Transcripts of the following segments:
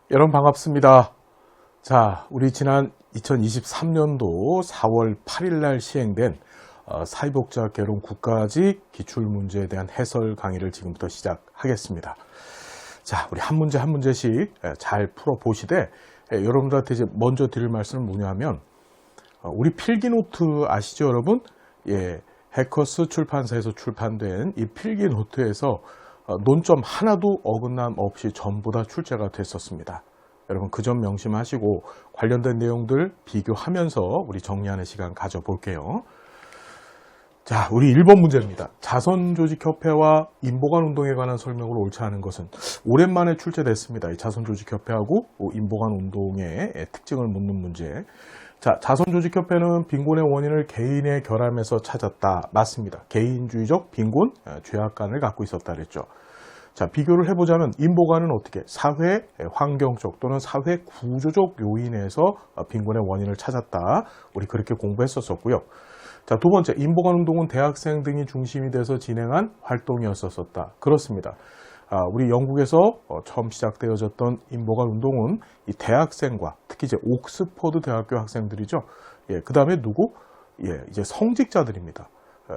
여러분 반갑습니다. 자, 우리 지난 2023년도 4월 8일 날 시행된 사회복지학 개론 국가직 기출문제에 대한 해설 강의를 지금부터 시작하겠습니다. 자, 우리 한 문제 한 문제씩 잘 풀어보시되 여러분들한테 이제 먼저 드릴 말씀은 뭐냐면 우리 필기노트 아시죠 여러분? 예, 해커스 출판사에서 출판된 이 필기노트에서 논점 하나도 어긋남 없이 전부 다 출제가 됐었습니다. 여러분 그 점 명심하시고 관련된 내용들 비교하면서 우리 정리하는 시간 가져볼게요. 자, 우리 1번 문제입니다. 자선조직협회와 인보관운동에 관한 설명을 옳지 않은 것은 오랜만에 출제됐습니다. 이 자선조직협회하고 인보관운동의 특징을 묻는 문제. 자, 자선조직협회는 빈곤의 원인을 개인의 결함에서 찾았다. 맞습니다. 개인주의적 빈곤, 죄악감을 갖고 있었다 그랬죠. 자, 비교를 해보자면 인보관은 어떻게 사회 환경적 또는 사회 구조적 요인에서 빈곤의 원인을 찾았다. 우리 그렇게 공부했었고요. 자, 두 번째, 인보관운동은 대학생 등이 중심이 돼서 진행한 활동이었었다. 그렇습니다. 우리 영국에서 처음 시작되어졌던 인보관운동은 이 대학생과 특히 이제 옥스퍼드 대학교 학생들이죠. 예, 그 다음에 누구? 예, 이제 성직자들입니다.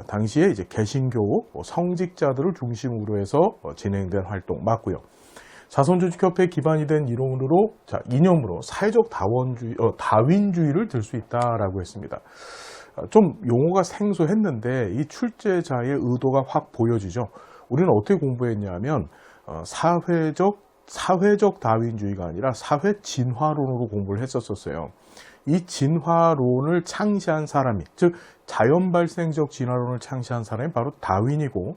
당시에 이제 개신교 성직자들을 중심으로 해서 진행된 활동 맞고요. 자선조직협회에 기반이 된 이론으로, 자, 이념으로 사회적 다윈주의를 들 수 있다라고 했습니다. 좀 용어가 생소했는데 이 출제자의 의도가 확 보여지죠. 우리는 어떻게 공부했냐면 사회적 다윈주의가 아니라 사회 진화론으로 공부를 했었어요. 이 진화론을 창시한 사람이, 즉 자연 발생적 진화론을 창시한 사람이 바로 다윈이고,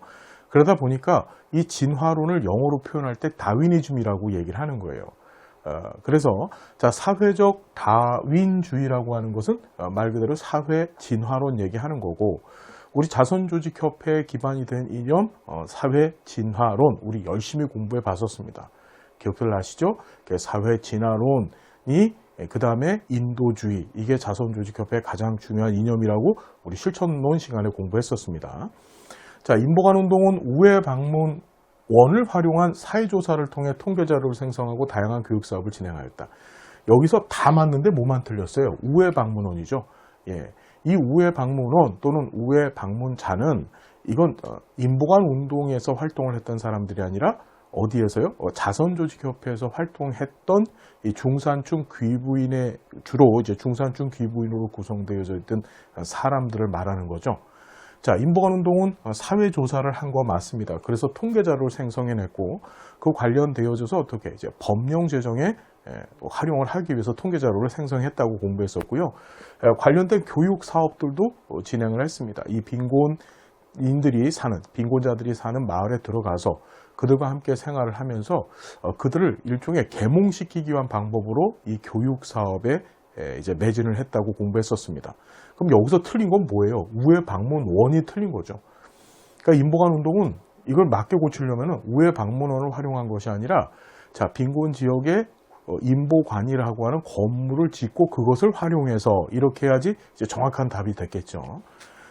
그러다 보니까 이 진화론을 영어로 표현할 때 다윈이즘이라고 얘기를 하는 거예요. 그래서 자, 사회적 다윈주의라고 하는 것은 말 그대로 사회 진화론 얘기하는 거고, 우리 자선조직협회에 기반이 된 이념 사회 진화론 우리 열심히 공부해 봤었습니다. 기억들 나시죠? 사회 진화론이 그 다음에 인도주의, 이게 자선조직협회의 가장 중요한 이념이라고 우리 실천론 시간에 공부했었습니다. 자, 인보관운동은 우회 방문원을 활용한 사회조사를 통해 통계자료를 생성하고 다양한 교육사업을 진행하였다. 여기서 다 맞는데 뭐만 틀렸어요? 우회 방문원이죠. 예, 이 우회 방문원 또는 우회 방문자는 이건 인보관운동에서 활동을 했던 사람들이 아니라 어디에서요? 자선조직협회에서 활동했던 이 중산층 귀부인의, 주로 이제 중산층 귀부인으로 구성되어져 있던 사람들을 말하는 거죠. 자, 인보관운동은 사회조사를 한 거 맞습니다. 그래서 통계자료를 생성해냈고, 그 관련되어져서 어떻게 이제 법령 제정에 활용을 하기 위해서 통계자료를 생성했다고 공부했었고요. 관련된 교육 사업들도 진행을 했습니다. 이 빈곤자들이 사는 마을에 들어가서 그들과 함께 생활을 하면서 그들을 일종의 계몽시키기 위한 방법으로 이 교육 사업에 이제 매진을 했다고 공부했었습니다. 그럼 여기서 틀린 건 뭐예요? 우회 방문원이 틀린 거죠. 그러니까 인보관운동은 이걸 맞게 고치려면 우회 방문원을 활용한 것이 아니라, 자, 빈곤 지역에 인보관이라고 하는 건물을 짓고 그것을 활용해서 이렇게 해야지 이제 정확한 답이 됐겠죠.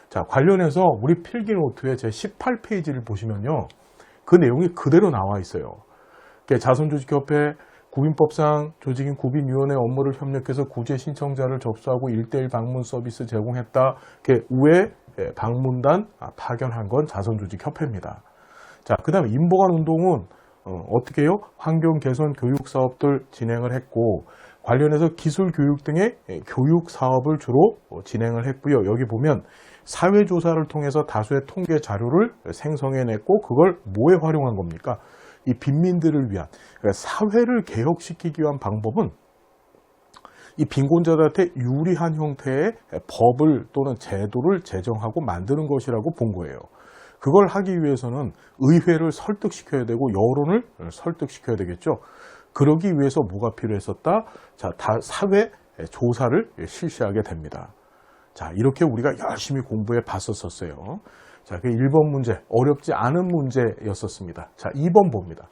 자, 관련해서 우리 필기노트의 제 18페이지를 보시면요, 그 내용이 그대로 나와 있어요. 자선조직협회 구빈법상 조직인 구빈위원회 업무를 협력해서 구제 신청자를 접수하고 1:1 방문 서비스 제공했다. 우회 방문단 파견한 건 자선조직협회입니다. 자, 그 다음에 인보관운동은 어떻게 해요? 환경 개선 교육 사업들 진행을 했고, 관련해서 기술 교육 등의 교육 사업을 주로 진행을 했고요. 여기 보면 사회조사를 통해서 다수의 통계 자료를 생성해냈고, 그걸 뭐에 활용한 겁니까? 이 빈민들을 위한, 그러니까 사회를 개혁시키기 위한 방법은 이 빈곤자들한테 유리한 형태의 법을 또는 제도를 제정하고 만드는 것이라고 본 거예요. 그걸 하기 위해서는 의회를 설득시켜야 되고 여론을 설득시켜야 되겠죠. 그러기 위해서 뭐가 필요했었다? 자, 다 사회 조사를 실시하게 됩니다. 자, 이렇게 우리가 열심히 공부해 봤었어요. 자, 그 1번 문제, 어렵지 않은 문제였었습니다. 자, 2번 봅니다.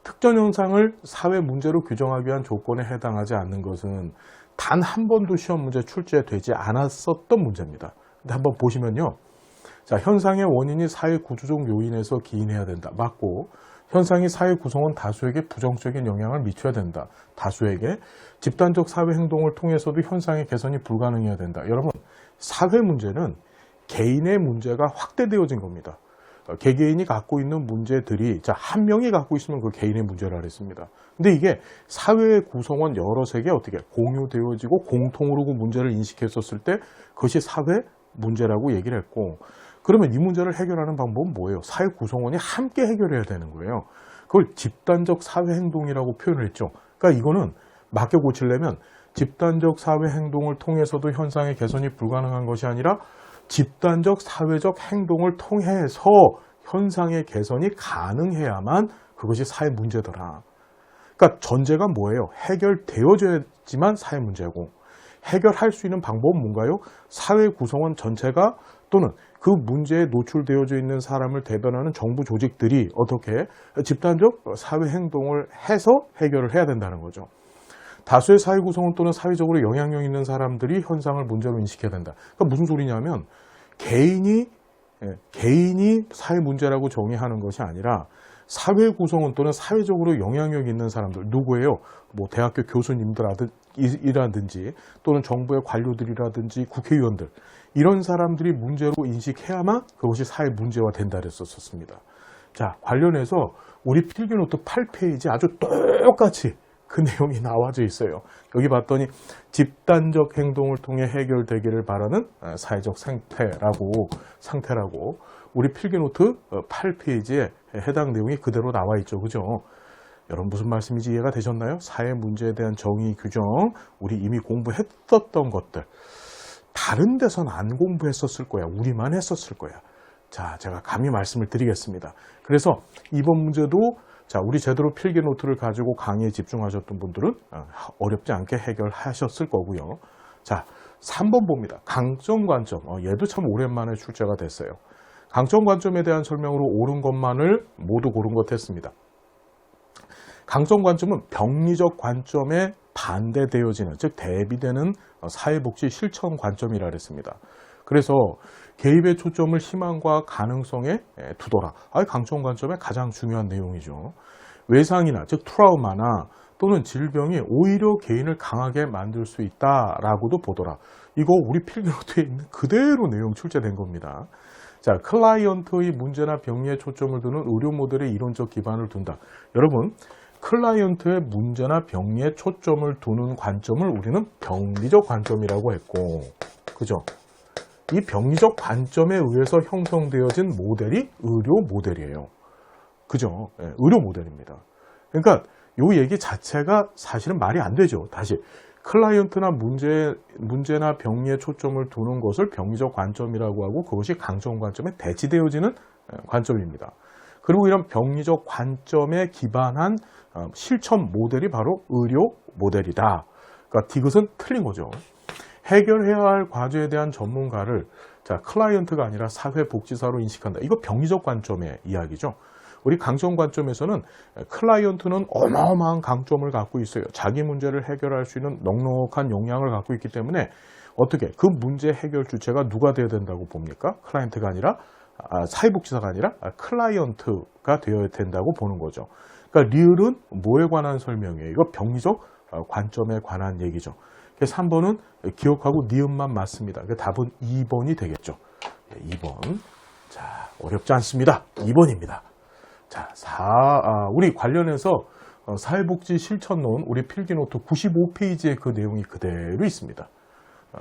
특정 현상을 사회 문제로 규정하기 위한 조건에 해당하지 않는 것은 단 한 번도 시험 문제 출제되지 않았었던 문제입니다. 근데 한번 보시면요. 자, 현상의 원인이 사회 구조적 요인에서 기인해야 된다. 맞고, 현상이 사회 구성원 다수에게 부정적인 영향을 미쳐야 된다. 다수에게 집단적 사회 행동을 통해서도 현상의 개선이 불가능해야 된다. 여러분, 사회 문제는 개인의 문제가 확대되어진 겁니다. 개개인이 갖고 있는 문제들이 한 명이 갖고 있으면 그 개인의 문제라 그랬습니다. 근데 이게 사회 구성원 여럿에게 어떻게 공유되어지고 공통으로 그 문제를 인식했었을 때 그것이 사회 문제라고 얘기를 했고, 그러면 이 문제를 해결하는 방법은 뭐예요? 사회 구성원이 함께 해결해야 되는 거예요. 그걸 집단적 사회 행동이라고 표현을 했죠. 그러니까 이거는 맞게 고치려면 집단적 사회 행동을 통해서도 현상의 개선이 불가능한 것이 아니라 집단적 사회적 행동을 통해서 현상의 개선이 가능해야만 그것이 사회 문제더라. 그러니까 전제가 뭐예요? 해결되어져야지만 사회 문제고, 해결할 수 있는 방법은 뭔가요? 사회 구성원 전체가 또는 그 문제에 노출되어져 있는 사람을 대변하는 정부 조직들이 어떻게 집단적 사회 행동을 해서 해결을 해야 된다는 거죠. 다수의 사회 구성원 또는 사회적으로 영향력 있는 사람들이 현상을 문제로 인식해야 된다. 그러니까 무슨 소리냐면 개인이 사회 문제라고 정의하는 것이 아니라 사회 구성원 또는 사회적으로 영향력 있는 사람들, 누구예요? 뭐 대학교 교수님들이라든지 또는 정부의 관료들이라든지 국회의원들, 이런 사람들이 문제로 인식해야만 그것이 사회 문제화 된다 그랬었습니다. 자, 관련해서 우리 필기노트 8페이지 아주 똑같이 그 내용이 나와져 있어요. 여기 봤더니 집단적 행동을 통해 해결되기를 바라는 사회적 상태라고 우리 필기노트 8페이지에 해당 내용이 그대로 나와 있죠. 그죠? 여러분 무슨 말씀인지 이해가 되셨나요? 사회 문제에 대한 정의 규정, 우리 이미 공부했었던 것들, 다른 데선 안 공부했었을 거야. 우리만 했었을 거야. 자, 제가 감히 말씀을 드리겠습니다. 그래서 이번 문제도 우리 제대로 필기 노트를 가지고 강의에 집중하셨던 분들은 어렵지 않게 해결하셨을 거고요. 자, 3번 봅니다. 강점, 관점. 얘도 참 오랜만에 출제가 됐어요. 강점, 관점에 대한 설명으로 옳은 것만을 모두 고른 것 했습니다. 강점, 관점은 병리적 관점에 반대되어지는, 즉 대비되는 사회복지 실천 관점이라 그랬습니다. 그래서 개입의 초점을 희망과 가능성에 두더라. 강점, 관점의 가장 중요한 내용이죠. 외상이나 즉 트라우마나 또는 질병이 오히려 개인을 강하게 만들 수 있다라고도 보더라. 이거 우리 필기노트에 있는 그대로 내용 출제된 겁니다. 자, 클라이언트의 문제나 병리에 초점을 두는 의료 모델의 이론적 기반을 둔다. 여러분, 클라이언트의 문제나 병리에 초점을 두는 관점을 우리는 병리적 관점이라고 했고, 그죠? 이 병리적 관점에 의해서 형성되어진 모델이 의료 모델이에요. 그죠? 네, 의료 모델입니다. 그러니까 이 얘기 자체가 사실은 말이 안 되죠. 다시 클라이언트나 문제나 병리에 초점을 두는 것을 병리적 관점이라고 하고 그것이 강점 관점에 대치되어지는 관점입니다. 그리고 이런 병리적 관점에 기반한 실천 모델이 바로 의료 모델이다. 그러니까 이것은 틀린 거죠. 해결해야 할 과제에 대한 전문가를 클라이언트가 아니라 사회복지사로 인식한다. 이거 병리적 관점의 이야기죠. 우리 강점 관점에서는 클라이언트는 어마어마한 강점을 갖고 있어요. 자기 문제를 해결할 수 있는 넉넉한 역량을 갖고 있기 때문에 어떻게 그 문제 해결 주체가 누가 되어야 된다고 봅니까? 클라이언트가 아니라 사회복지사가 아니라 클라이언트가 되어야 된다고 보는 거죠. 그러니까 리을은 뭐에 관한 설명이에요? 이거 병리적 관점에 관한 얘기죠. 그래서 3번은 기억하고 니은만 맞습니다. 그러니까 답은 2번이 되겠죠. 2번. 자, 어렵지 않습니다. 2번입니다. 자, 우리 관련해서 사회복지 실천론 우리 필기노트 95페이지에 그 내용이 그대로 있습니다.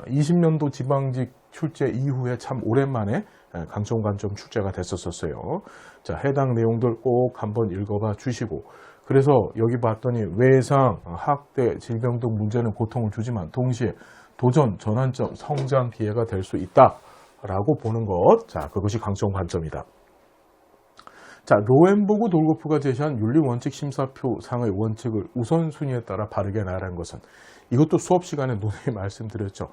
20년도 지방직 출제 이후에 참 오랜만에 강점 관점 출제가 됐었어요. 자, 해당 내용들 꼭 한번 읽어봐 주시고, 그래서 여기 봤더니 외상, 학대, 질병 등 문제는 고통을 주지만 동시에 도전, 전환점, 성장 기회가 될 수 있다라고 보는 것. 자, 그것이 강점 관점이다. 자, 로엔보그 돌고프가 제시한 윤리원칙 심사표상의 원칙을 우선순위에 따라 바르게 나열한 것은, 이것도 수업 시간에 논의 말씀드렸죠.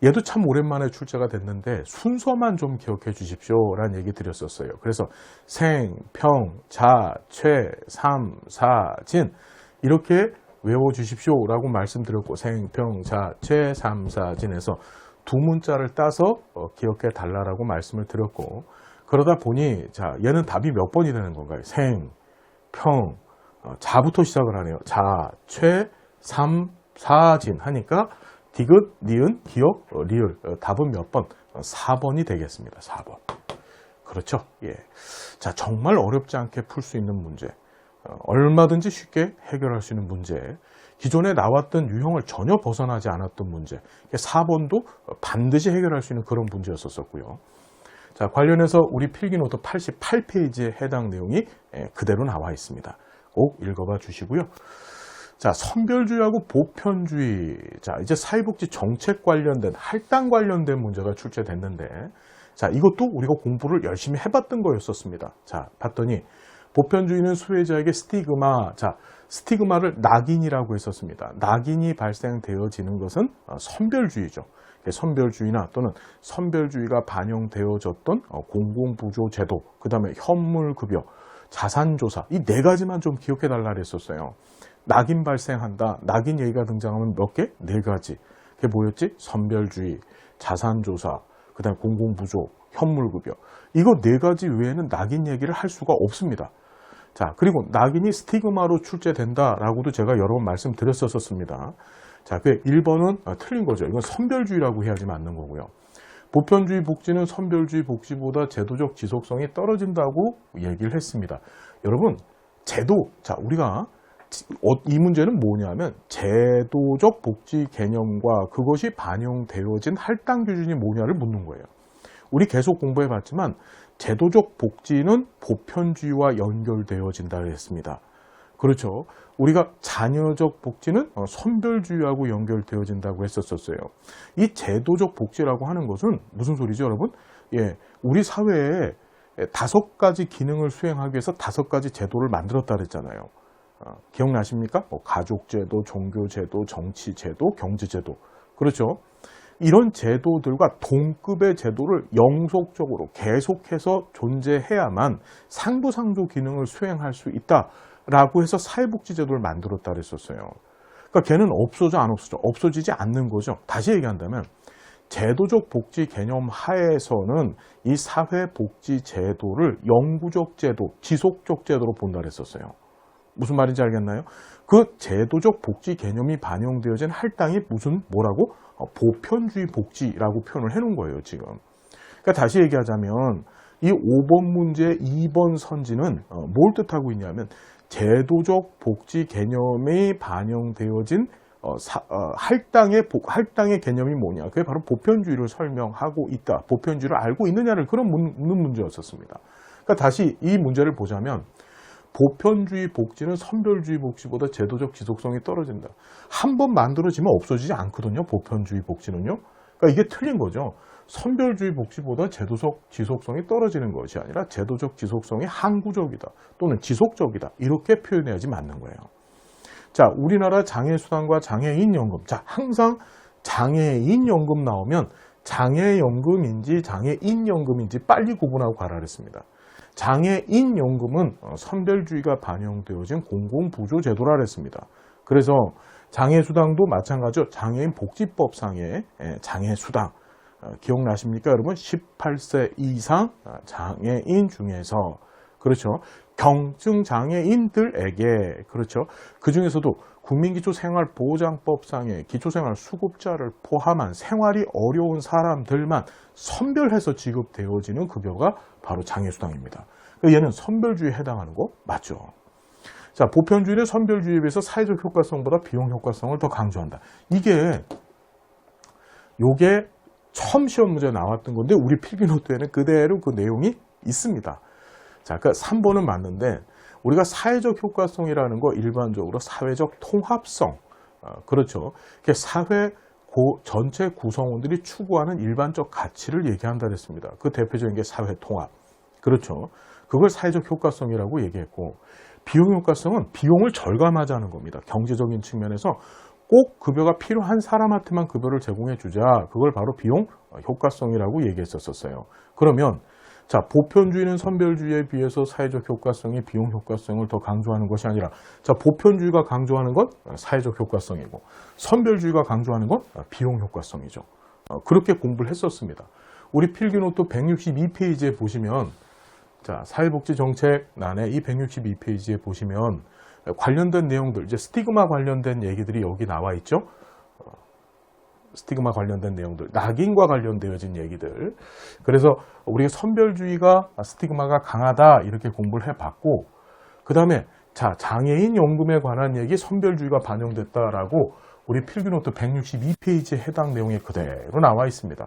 얘도 참 오랜만에 출제가 됐는데 순서만 좀 기억해 주십시오 라는 얘기 드렸었어요. 그래서 생, 평, 자, 최, 삼, 사, 진 이렇게 외워주십시오 라고 말씀드렸고, 생, 평, 자, 최, 삼, 사, 진에서 두 문자를 따서 기억해 달라고 말씀을 드렸고, 그러다 보니 자, 얘는 답이 몇 번이 되는 건가요? 생, 평, 자부터 시작을 하네요. 자, 최, 삼, 사진 하니까 디귿, 니은, 기역, 리을. 답은 몇 번? 4번이 되겠습니다. 4번. 그렇죠? 예. 자, 정말 어렵지 않게 풀 수 있는 문제. 얼마든지 쉽게 해결할 수 있는 문제. 기존에 나왔던 유형을 전혀 벗어나지 않았던 문제. 4번도 반드시 해결할 수 있는 그런 문제였었고요. 자, 관련해서 우리 필기노트 88페이지에 해당 내용이 그대로 나와 있습니다. 꼭 읽어봐 주시고요. 자, 선별주의하고 보편주의. 자, 이제 사회복지 정책 관련된, 할당 관련된 문제가 출제됐는데, 자, 이것도 우리가 공부를 열심히 해봤던 거였었습니다. 자, 봤더니, 보편주의는 수혜자에게 스티그마, 자, 스티그마를 낙인이라고 했었습니다. 낙인이 발생되어지는 것은 선별주의죠. 선별주의나 또는 선별주의가 반영되어졌던 공공부조제도, 그 다음에 현물급여, 자산조사, 이 네 가지만 좀 기억해 달라 그랬었어요. 낙인 발생한다. 낙인 얘기가 등장하면 몇 개? 네 가지. 그게 뭐였지? 선별주의, 자산조사, 그 다음에 공공부조, 현물급여. 이거 네 가지 외에는 낙인 얘기를 할 수가 없습니다. 자, 그리고 낙인이 스티그마로 출제된다라고도 제가 여러 번 말씀드렸었습니다. 자, 그 1번은 틀린 거죠. 이건 선별주의라고 해야지 맞는 거고요. 보편주의 복지는 선별주의 복지보다 제도적 지속성이 떨어진다고 얘기를 했습니다. 여러분, 제도, 자, 우리가 이 문제는 뭐냐면 제도적 복지 개념과 그것이 반영되어진 할당 기준이 뭐냐를 묻는 거예요. 우리 계속 공부해 봤지만 제도적 복지는 보편주의와 연결되어진다 했습니다. 그렇죠. 우리가 자녀적 복지는 선별주의하고 연결되어진다고 했었어요. 이 제도적 복지라고 하는 것은 무슨 소리죠, 여러분? 예, 우리 사회에 5가지 기능을 수행하기 위해서 5가지 제도를 만들었다 그랬잖아요. 기억나십니까? 가족제도, 종교제도, 정치제도, 경제제도. 그렇죠. 이런 제도들과 동급의 제도를 영속적으로 계속해서 존재해야만 상부상조 기능을 수행할 수 있다라고 해서 사회복지제도를 만들었다 그랬었어요. 그러니까 걔는 없어져 안 없어져? 없어지지 않는 거죠. 다시 얘기한다면 제도적 복지 개념 하에서는 이 사회복지제도를 영구적 제도, 지속적 제도로 본다 그랬었어요. 무슨 말인지 알겠나요? 그 제도적 복지 개념이 반영되어진 할당이 뭐라고? 보편주의 복지라고 표현을 해놓은 거예요, 지금. 그러니까 다시 얘기하자면 이 5번 문제 2번 선지는 뭘 뜻하고 있냐면 제도적 복지 개념이 반영되어진 할당의 개념이 뭐냐? 그게 바로 보편주의를 설명하고 있다. 보편주의를 알고 있느냐를 그런 묻는 문제였었습니다. 그러니까 다시 이 문제를 보자면 보편주의 복지는 선별주의 복지보다 제도적 지속성이 떨어진다. 한 번 만들어지면 없어지지 않거든요. 보편주의 복지는요. 그러니까 이게 틀린 거죠. 선별주의 복지보다 제도적 지속성이 떨어지는 것이 아니라 제도적 지속성이 항구적이다. 또는 지속적이다. 이렇게 표현해야지 맞는 거예요. 자, 우리나라 장애수당과 장애인연금. 자, 항상 장애인연금 나오면 장애연금인지 장애인연금인지 빨리 구분하고 가라 그랬습니다. 장애인연금은 선별주의가 반영되어진 공공부조제도라 그랬습니다. 그래서 장애수당도 마찬가지로 장애인복지법상의 장애수당. 기억나십니까, 여러분? 18세 이상 장애인 중에서, 그렇죠. 경증 장애인들에게, 그렇죠. 그 중에서도 국민기초생활보장법상의 기초생활수급자를 포함한 생활이 어려운 사람들만 선별해서 지급되어지는 급여가 바로 장애수당입니다. 얘는 선별주의에 해당하는 거 맞죠? 자, 보편주의는 선별주의에 비해서 사회적 효과성보다 비용 효과성을 더 강조한다. 요게 처음 시험 문제에 나왔던 건데 우리 필기노트에는 그대로 그 내용이 있습니다. 자, 그러니까 3번은 맞는데 우리가 사회적 효과성이라는 거 일반적으로 사회적 통합성, 그렇죠. 사회 전체 구성원들이 추구하는 일반적 가치를 얘기한다 그랬습니다. 그 대표적인 게 사회 통합, 그렇죠. 그걸 사회적 효과성이라고 얘기했고, 비용 효과성은 비용을 절감하자는 겁니다. 경제적인 측면에서 꼭 급여가 필요한 사람한테만 급여를 제공해 주자. 그걸 바로 비용 효과성이라고 얘기했었어요. 그러면 자, 보편주의는 선별주의에 비해서 사회적 효과성이 비용 효과성을 더 강조하는 것이 아니라, 자, 보편주의가 강조하는 건 사회적 효과성이고 선별주의가 강조하는 건 비용 효과성이죠. 그렇게 공부를 했었습니다. 우리 필기노트 162페이지에 보시면 자, 사회복지정책란의 이 162페이지에 보시면 관련된 내용들, 이제 스티그마 관련된 얘기들이 여기 나와 있죠. 스티그마 관련된 내용들, 낙인과 관련되어진 얘기들. 그래서 우리가 선별주의가 스티그마가 강하다 이렇게 공부를 해봤고, 그 다음에 자, 장애인 연금에 관한 얘기 선별주의가 반영됐다라고 우리 필기노트 162페이지에 해당 내용이 그대로 나와 있습니다.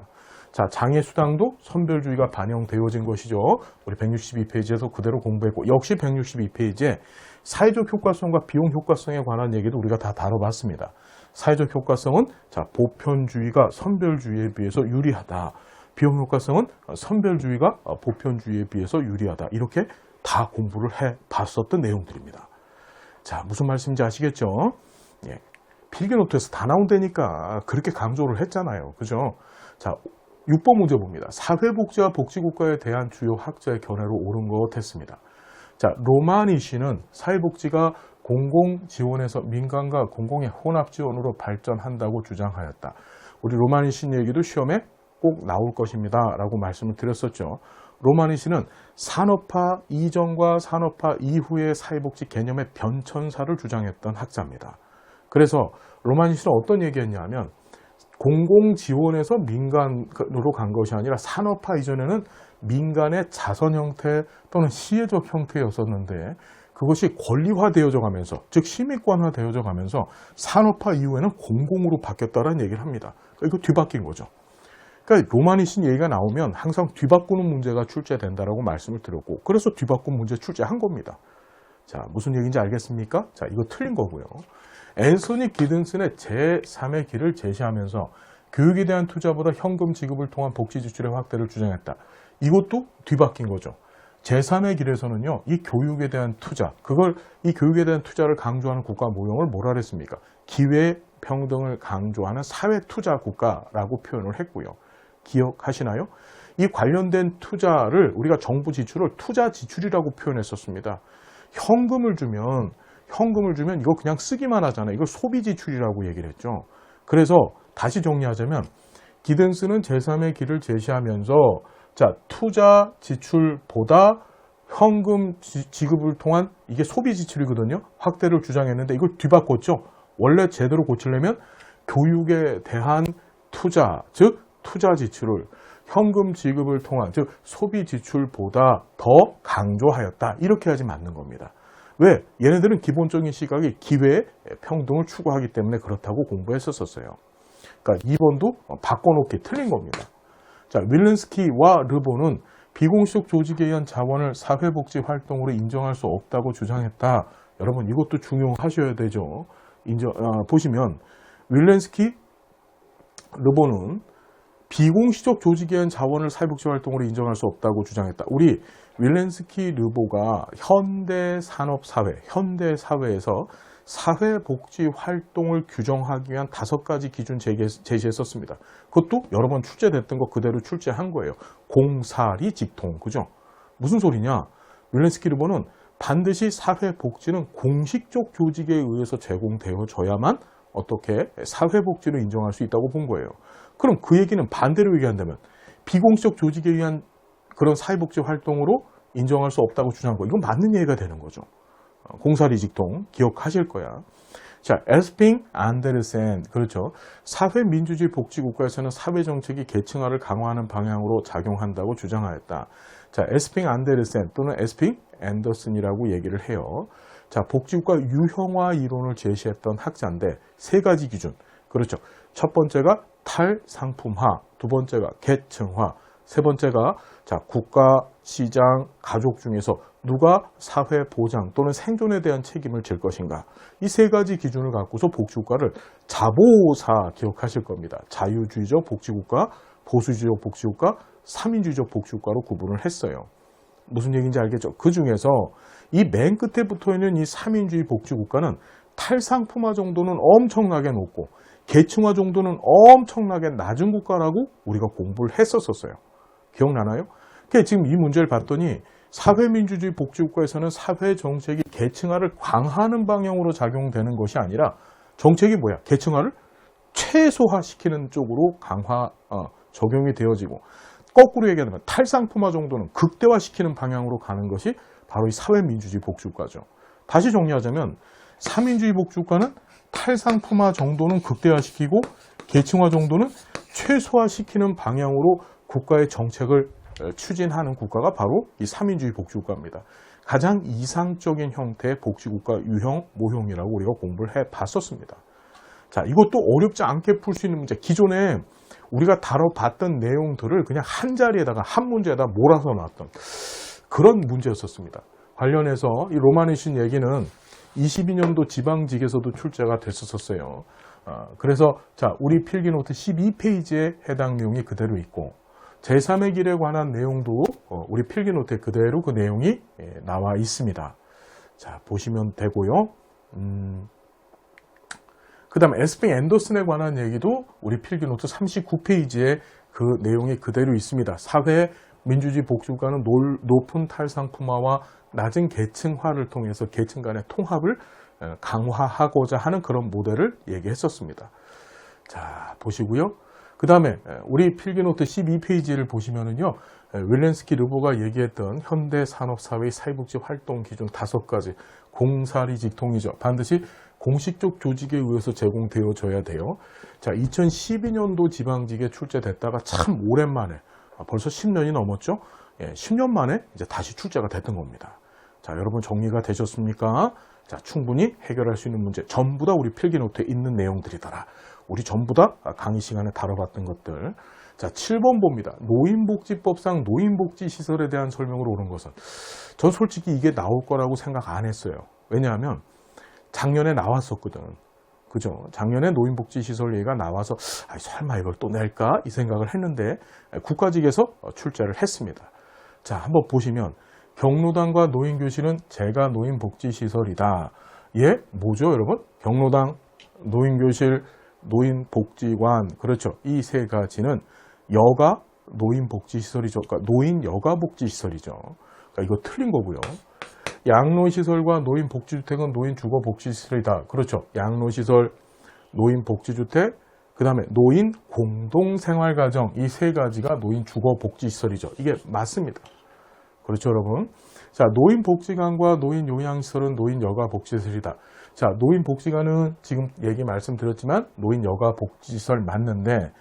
자, 장애수당도 선별주의가 반영되어진 것이죠. 우리 162페이지에서 그대로 공부했고, 역시 162페이지에 사회적 효과성과 비용 효과성에 관한 얘기도 우리가 다 다뤄봤습니다. 사회적 효과성은 자, 보편주의가 선별주의에 비해서 유리하다. 비용 효과성은 선별주의가 보편주의에 비해서 유리하다. 이렇게 다 공부를 해봤었던 내용들입니다. 자, 무슨 말씀인지 아시겠죠? 예, 필기노트에서 다 나온다니까 그렇게 강조를 했잖아요. 그죠? 자, 6번 문제 봅니다. 사회복지와 복지국가에 대한 주요 학자의 견해로 옳은 것 했습니다. 자, 로마니 씨는 사회복지가 공공지원에서 민간과 공공의 혼합지원으로 발전한다고 주장하였다. 우리 로마니 씨 얘기도 시험에 꼭 나올 것입니다 라고 말씀을 드렸었죠. 로마니 씨는 산업화 이전과 산업화 이후의 사회복지 개념의 변천사를 주장했던 학자입니다. 그래서 로마니 씨는 어떤 얘기했냐면 공공지원에서 민간으로 간 것이 아니라 산업화 이전에는 민간의 자선 형태 또는 시혜적 형태였었는데 그것이 권리화되어져 가면서, 즉 시민권화되어져 가면서 산업화 이후에는 공공으로 바뀌었다는 얘기를 합니다. 그러니까 이거 뒤바뀐 거죠. 그러니까 로마니신 얘기가 나오면 항상 뒤바꾸는 문제가 출제된다라고 말씀을 드렸고, 그래서 뒤바꾼 문제 출제한 겁니다. 자, 무슨 얘기인지 알겠습니까? 자, 이거 틀린 거고요. 앤서니 기든슨의 제3의 길을 제시하면서 교육에 대한 투자보다 현금 지급을 통한 복지 지출의 확대를 주장했다. 이것도 뒤바뀐 거죠. 제3의 길에서는요, 이 교육에 대한 투자, 이 교육에 대한 투자를 강조하는 국가 모형을 뭐라 그랬습니까? 기회 평등을 강조하는 사회 투자 국가라고 표현을 했고요. 기억하시나요? 이 관련된 투자를 우리가 정부 지출을 투자 지출이라고 표현했었습니다. 현금을 주면 이거 그냥 쓰기만 하잖아요. 이걸 소비 지출이라고 얘기를 했죠. 그래서 다시 정리하자면 기든스는 제3의 길을 제시하면서 자, 투자 지출보다 현금 지급을 통한 이게 소비 지출이거든요. 확대를 주장했는데 이걸 뒤바꿨죠. 원래 제대로 고치려면 교육에 대한 투자, 즉 투자 지출을 현금 지급을 통한, 즉 소비 지출보다 더 강조하였다. 이렇게 하지 맞는 겁니다. 왜? 얘네들은 기본적인 시각이 기회 평등을 추구하기 때문에 그렇다고 공부했었어요. 그러니까 2번도 바꿔놓기 틀린 겁니다. 자, 윌렌스키와 르보는 비공식 조직에 의한 자원을 사회복지 활동으로 인정할 수 없다고 주장했다. 여러분 이것도 중요하셔야 되죠. 보시면 윌렌스키, 르보는 비공식적 조직에 의한 자원을 사회복지 활동으로 인정할 수 없다고 주장했다. 우리 윌렌스키, 르보가 현대사회에서 사회복지 활동을 규정하기 위한 5가지 기준 제시했었습니다. 그것도 여러 번 출제됐던 거 그대로 출제한 거예요. 공사리 직통, 그죠? 무슨 소리냐? 윌렌스키, 르보는 반드시 사회복지는 공식적 조직에 의해서 제공되어져야만 어떻게 사회복지를 인정할 수 있다고 본 거예요. 그럼 그 얘기는 반대로 얘기한다면 비공식적 조직에 의한 그런 사회복지 활동으로 인정할 수 없다고 주장한 거, 이건 맞는 얘기가 되는 거죠. 공사리 직통 기억하실 거야. 자, 에스핑 안데르센, 그렇죠. 사회민주주의 복지국가에서는 사회정책이 계층화를 강화하는 방향으로 작용한다고 주장하였다. 자, 에스핑 안데르센 또는 에스핑 앤더슨이라고 얘기를 해요. 자, 복지국가 유형화 이론을 제시했던 학자인데 3가지 기준. 그렇죠. 첫 번째가 탈상품화, 두 번째가 계층화, 세 번째가 자, 국가, 시장, 가족 중에서 누가 사회 보장 또는 생존에 대한 책임을 질 것인가. 이 3가지 기준을 갖고서 복지국가를 자보사 기억하실 겁니다. 자유주의적 복지국가, 보수주의적 복지국가, 삼인주의적 복지국가로 구분을 했어요. 무슨 얘기인지 알겠죠? 그 중에서 이 맨 끝에 붙어있는 이 삼인주의 복지국가는 탈상품화 정도는 엄청나게 높고 계층화 정도는 엄청나게 낮은 국가라고 우리가 공부를 했었어요. 기억나나요? 지금 이 문제를 봤더니 사회민주주의 복지국가에서는 사회정책이 계층화를 강화하는 방향으로 작용되는 것이 아니라 정책이 뭐야? 계층화를 최소화시키는 쪽으로 적용이 되어지고 거꾸로 얘기하면 탈상품화 정도는 극대화시키는 방향으로 가는 것이 바로 이 사회민주주의 복지국가죠. 다시 정리하자면 사민주의 복지국가는 탈상품화 정도는 극대화시키고 계층화 정도는 최소화시키는 방향으로 국가의 정책을 추진하는 국가가 바로 이 사민주의 복지국가입니다. 가장 이상적인 형태의 복지국가 유형, 모형이라고 우리가 공부를 해봤었습니다. 자, 이것도 어렵지 않게 풀 수 있는 문제. 기존에 우리가 다뤄봤던 내용들을 그냥 한 자리에다가 한 문제에다 몰아서 놨던 그런 문제였었습니다. 관련해서 이 로마니신 얘기는 22년도 지방직에서도 출제가 됐었어요. 그래서 자, 우리 필기노트 12페이지에 해당 내용이 그대로 있고 제3의 길에 관한 내용도 우리 필기노트에 그대로 그 내용이 나와 있습니다. 자, 보시면 되고요. 그 다음에 에스핑 앤더슨에 관한 얘기도 우리 필기노트 39페이지에 그 내용이 그대로 있습니다. 사회 민주주의 복지국가는 높은 탈상품화와 낮은 계층화를 통해서 계층 간의 통합을 강화하고자 하는 그런 모델을 얘기했었습니다. 자, 보시고요. 그 다음에 우리 필기노트 12페이지를 보시면은요, 윌렌스키 르보가 얘기했던 현대산업사회의 사회복지 활동 기준 5가지 공사리 직통이죠. 반드시 공식적 조직에 의해서 제공되어져야 돼요. 자, 2012년도 지방직에 출제됐다가 참 오랜만에 벌써 10년이 넘었죠. 10년 만에 이제 다시 출제가 됐던 겁니다. 자, 여러분 정리가 되셨습니까? 자, 충분히 해결할 수 있는 문제 전부 다 우리 필기노트에 있는 내용들이더라. 우리 전부 다 강의 시간에 다뤄봤던 것들. 자, 7번 봅니다. 노인복지법상 노인복지시설에 대한 설명으로 오는 것은 전 솔직히 이게 나올 거라고 생각 안 했어요. 왜냐하면 작년에 나왔었거든. 그죠? 작년에 노인복지시설 얘기가 나와서 설마 이걸 또 낼까? 이 생각을 했는데 국가직에서 출제를 했습니다. 자, 한번 보시면 경로당과 노인교실은 제가 노인복지시설이다. 예? 뭐죠, 여러분? 경로당, 노인교실, 노인복지관, 그렇죠. 이 세 가지는 여가 노인복지시설이죠. 그러니까 노인 여가복지시설이죠. 그러니까 이거 틀린 거고요. 양로시설과 노인복지주택은 노인주거복지시설이다. 그렇죠. 양로시설, 노인복지주택, 그 다음에 노인공동생활가정, 이 세 가지가 노인주거복지시설이죠. 이게 맞습니다. 그렇죠, 여러분? 자, 노인복지관과 노인요양시설은 노인여가복지시설이다. 자, 노인복지관은 지금 얘기 말씀드렸지만 노인여가복지시설 맞는데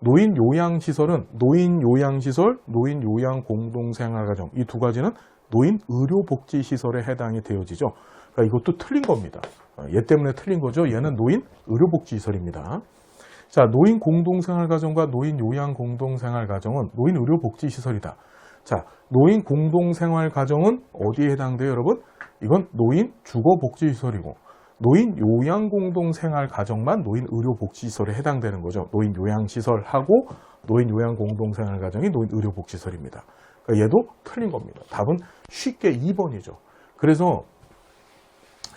노인요양시설은 노인요양시설, 노인요양공동생활가정 이 두 가지는 노인의료복지시설에 해당이 되어지죠. 그러니까 이것도 틀린 겁니다. 얘 때문에 틀린 거죠. 얘는 노인의료복지시설입니다. 자, 노인공동생활가정과 노인요양공동생활가정은 노인의료복지시설이다. 자, 노인공동생활가정은 어디에 해당돼요, 여러분? 이건 노인주거복지시설이고 노인요양공동생활가정만 노인의료복지시설에 해당되는 거죠. 노인요양시설하고 노인요양공동생활가정이 노인의료복지시설입니다. 그러니까 얘도 틀린 겁니다. 답은 쉽게 2번이죠. 그래서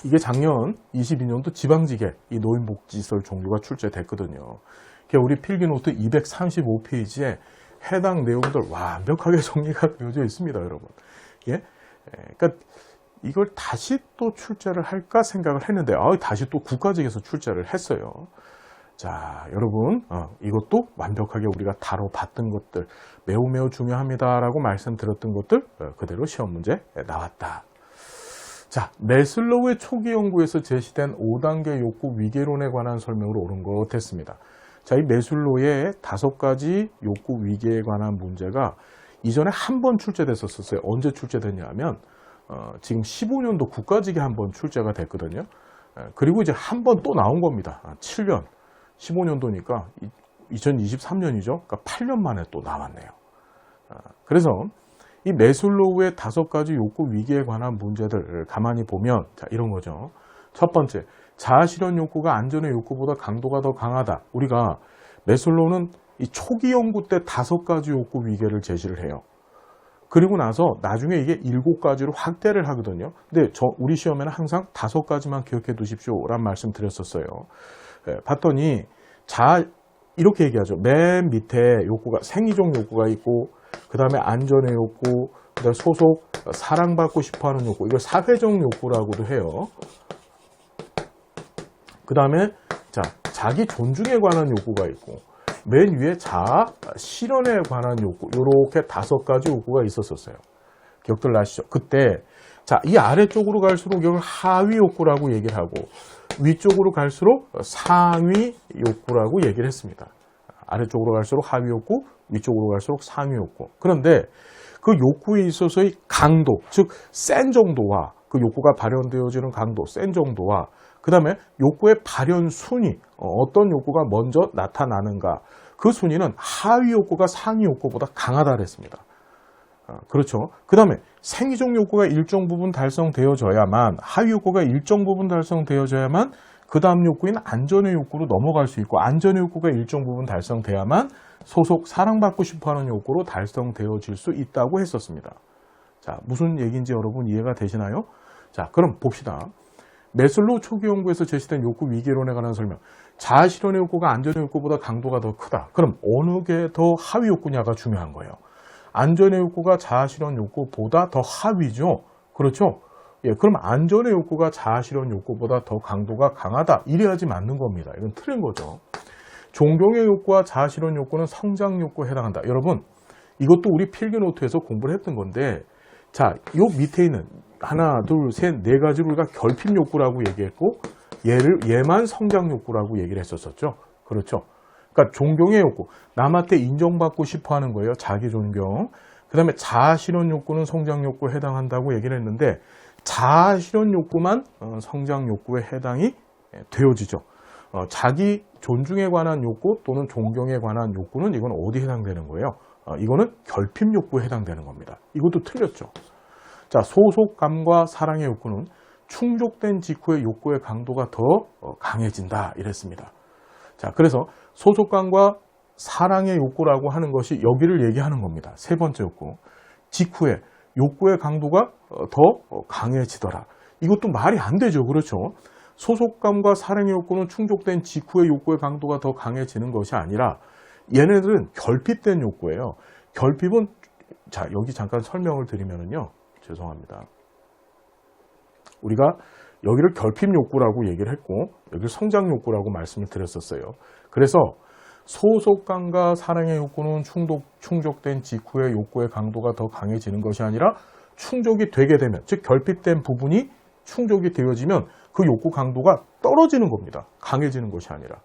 이게 작년 22년도 지방직에 이 노인복지시설 종류가 출제됐거든요. 그러니까 우리 필기노트 235페이지에 해당 내용들 완벽하게 정리가 되어져 있습니다, 여러분. 예? 그러니까 이걸 다시 또 출제를 할까 생각을 했는데 다시 또 국가직에서 출제를 했어요. 자, 여러분 이것도 완벽하게 우리가 다뤄봤던 것들 매우 중요합니다라고 말씀드렸던 것들 그대로 시험 문제 나왔다. 자, 매슬로우의 초기 연구에서 제시된 5단계 욕구 위계론에 관한 설명으로 옳은 것 됐습니다. 자, 이 매슬로우의 5가지 욕구 위계에 관한 문제가 이전에 한 번 출제됐었어요. 언제 출제됐냐면 지금 15년도 국가직에 한 번 출제가 됐거든요. 그리고 이제 한 번 또 나온 겁니다. 7년, 15년도니까 2023년이죠. 그러니까 8년 만에 또 나왔네요. 그래서 이 매슬로우의 5가지 욕구 위계에 관한 문제들 가만히 보면 자, 이런 거죠. 첫 번째, 자아실현 욕구가 안전의 욕구보다 강도가 더 강하다. 우리가 매슬로우는 이 초기 연구 때 5가지 욕구 위계를 제시를 해요. 그리고 나서 나중에 이게 7가지로 확대를 하거든요. 근데 우리 시험에는 항상 5가지만 기억해 두십시오. 라는 말씀 드렸었어요. 봤더니 이렇게 얘기하죠. 맨 밑에 욕구가 생리적 욕구가 있고 그 다음에 안전의 욕구, 그 다음에 소속, 사랑받고 싶어하는 욕구. 이걸 사회적 욕구라고도 해요. 그 다음에 자기 존중에 관한 욕구가 있고 맨 위에 자아 실현에 관한 욕구, 요렇게 5가지 욕구가 있었었어요. 기억들 나시죠? 그때 자, 이 아래쪽으로 갈수록 이걸 하위 욕구라고 얘기를 하고 위쪽으로 갈수록 상위 욕구라고 얘기를 했습니다. 아래쪽으로 갈수록 하위 욕구, 위쪽으로 갈수록 상위 욕구. 그런데 그 욕구에 있어서의 강도, 즉 센 정도와 그 욕구가 발현되어지는 강도, 센 정도와 그 다음에 욕구의 발현 순위, 어떤 욕구가 먼저 나타나는가, 그 순위는 하위 욕구가 상위 욕구보다 강하다 그랬습니다. 그렇죠. 그 다음에 생리적 욕구가 일정 부분 달성되어져야만, 하위 욕구가 일정 부분 달성되어져야만 그 다음 욕구인 안전의 욕구로 넘어갈 수 있고, 안전의 욕구가 일정 부분 달성돼야만 소속 사랑받고 싶어하는 욕구로 달성되어질 수 있다고 했었습니다. 자, 무슨 얘기인지 여러분 이해가 되시나요? 자, 그럼 봅시다. 매슬로우 초기 연구에서 제시된 욕구 위계론에 관한 설명. 자아 실현의 욕구가 안전의 욕구보다 강도가 더 크다. 그럼 어느 게 더 하위 욕구냐가 중요한 거예요. 안전의 욕구가 자아 실현 욕구보다 더 하위죠. 그렇죠? 예, 그럼 안전의 욕구가 자아 실현 욕구보다 더 강도가 강하다. 이래야지 맞는 겁니다. 이건 틀린 거죠. 존경의 욕구와 자아 실현 욕구는 성장 욕구에 해당한다. 여러분, 이것도 우리 필기 노트에서 공부를 했던 건데, 자, 요 밑에 있는 하나, 둘, 셋, 네 가지를 우리가 결핍 욕구라고 얘기했고, 얘만 성장 욕구라고 얘기를 했었죠. 그렇죠? 그러니까 존경의 욕구, 남한테 인정받고 싶어 하는 거예요. 자기 존경. 그 다음에 자아 실현 욕구는 성장 욕구에 해당한다고 얘기를 했는데, 자아 실현 욕구만 성장 욕구에 해당이 되어지죠. 자기 존중에 관한 욕구 또는 존경에 관한 욕구는 이건 어디에 해당되는 거예요? 이거는 결핍 욕구에 해당되는 겁니다. 이것도 틀렸죠. 자, 소속감과 사랑의 욕구는 충족된 직후의 욕구의 강도가 더 강해진다 이랬습니다. 자, 그래서 소속감과 사랑의 욕구라고 하는 것이 여기를 얘기하는 겁니다. 세 번째 욕구. 직후에 욕구의 강도가 더 강해지더라. 이것도 말이 안 되죠. 그렇죠? 소속감과 사랑의 욕구는 충족된 직후의 욕구의 강도가 더 강해지는 것이 아니라 얘네들은 결핍된 욕구예요. 결핍은, 자, 여기 잠깐 설명을 드리면은요. 죄송합니다. 우리가 여기를 결핍 욕구라고 얘기를 했고 여기를 성장 욕구라고 말씀을 드렸었어요. 그래서 소속감과 사랑의 욕구는 충족된 직후의 욕구의 강도가 더 강해지는 것이 아니라 충족이 되게 되면, 즉 결핍된 부분이 충족이 되어지면 그 욕구 강도가 떨어지는 겁니다. 강해지는 것이 아니라.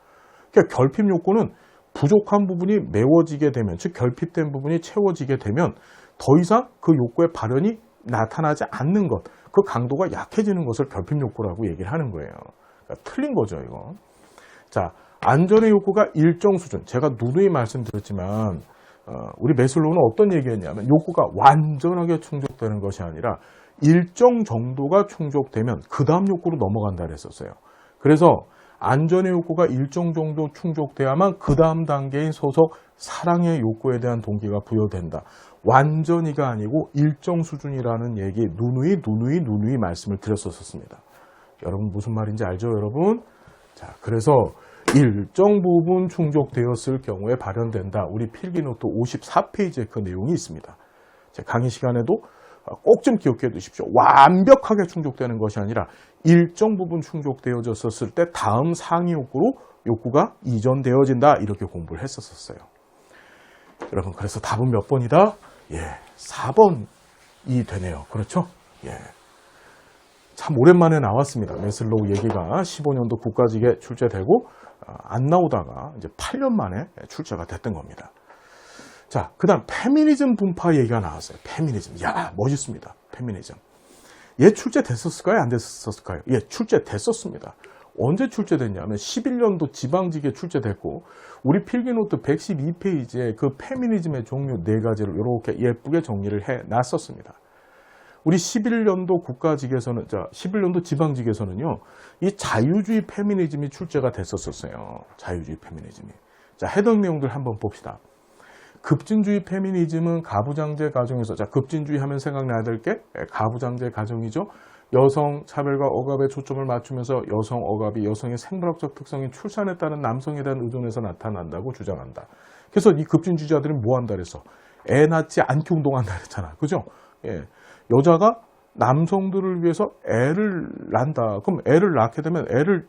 그러니까 결핍 욕구는 부족한 부분이 메워지게 되면, 즉 결핍된 부분이 채워지게 되면 더 이상 그 욕구의 발현이 나타나지 않는 것, 그 강도가 약해지는 것을 결핍 욕구라고 얘기를 하는 거예요. 그러니까 틀린 거죠, 이거. 자, 안전의 욕구가 일정 수준, 제가 누누이 말씀드렸지만 우리 매슬로우는 어떤 얘기했냐면 욕구가 완전하게 충족되는 것이 아니라 일정 정도가 충족되면 그 다음 욕구로 넘어간다 그랬었어요. 그래서 안전의 욕구가 일정 정도 충족돼야만 그 다음 단계인 소속 사랑의 욕구에 대한 동기가 부여된다. 완전히가 아니고 일정 수준이라는 얘기 누누이 말씀을 드렸었습니다. 여러분 무슨 말인지 알죠, 여러분? 자, 그래서 일정 부분 충족되었을 경우에 발현된다. 우리 필기노트 54페이지에 그 내용이 있습니다. 제 강의 시간에도 꼭 좀 기억해 두십시오. 완벽하게 충족되는 것이 아니라 일정 부분 충족되어졌을 때 다음 상위 욕구로 욕구가 이전되어진다. 이렇게 공부를 했었어요. 여러분, 그래서 답은 몇 번이다? 예, 4번이 되네요. 그렇죠? 예. 참 오랜만에 나왔습니다. 매슬로우 얘기가 15년도 국가직에 출제되고 안 나오다가 이제 8년 만에 출제가 됐던 겁니다. 자, 그 다음 페미니즘 분파 얘기가 나왔어요. 페미니즘. 야, 멋있습니다. 페미니즘. 얘 출제됐었을까요? 안 됐었을까요? 예, 출제됐었습니다. 언제 출제됐냐면 11년도 지방직에 출제됐고 우리 필기노트 112페이지에 그 페미니즘의 종류 4가지를 이렇게 예쁘게 정리를 해놨었습니다. 우리 11년도 국가직에서는, 11년도 지방직에서는요, 이 자유주의 페미니즘이 출제가 됐었어요. 자유주의 페미니즘이. 자, 해당 내용들 한번 봅시다. 급진주의 페미니즘은 가부장제 가정에서, 자, 급진주의 하면 생각나야 될 게 가부장제 가정이죠. 여성 차별과 억압에 초점을 맞추면서 여성 억압이 여성의 생물학적 특성인 출산에 따른 남성에 대한 의존에서 나타난다고 주장한다. 그래서 이 급진주의자들은 뭐 한다 그래서 애 낳지 않게 운동한다 그랬잖아. 그죠? 예. 여자가 남성들을 위해서 애를 낳는다. 그럼 애를 낳게 되면 애를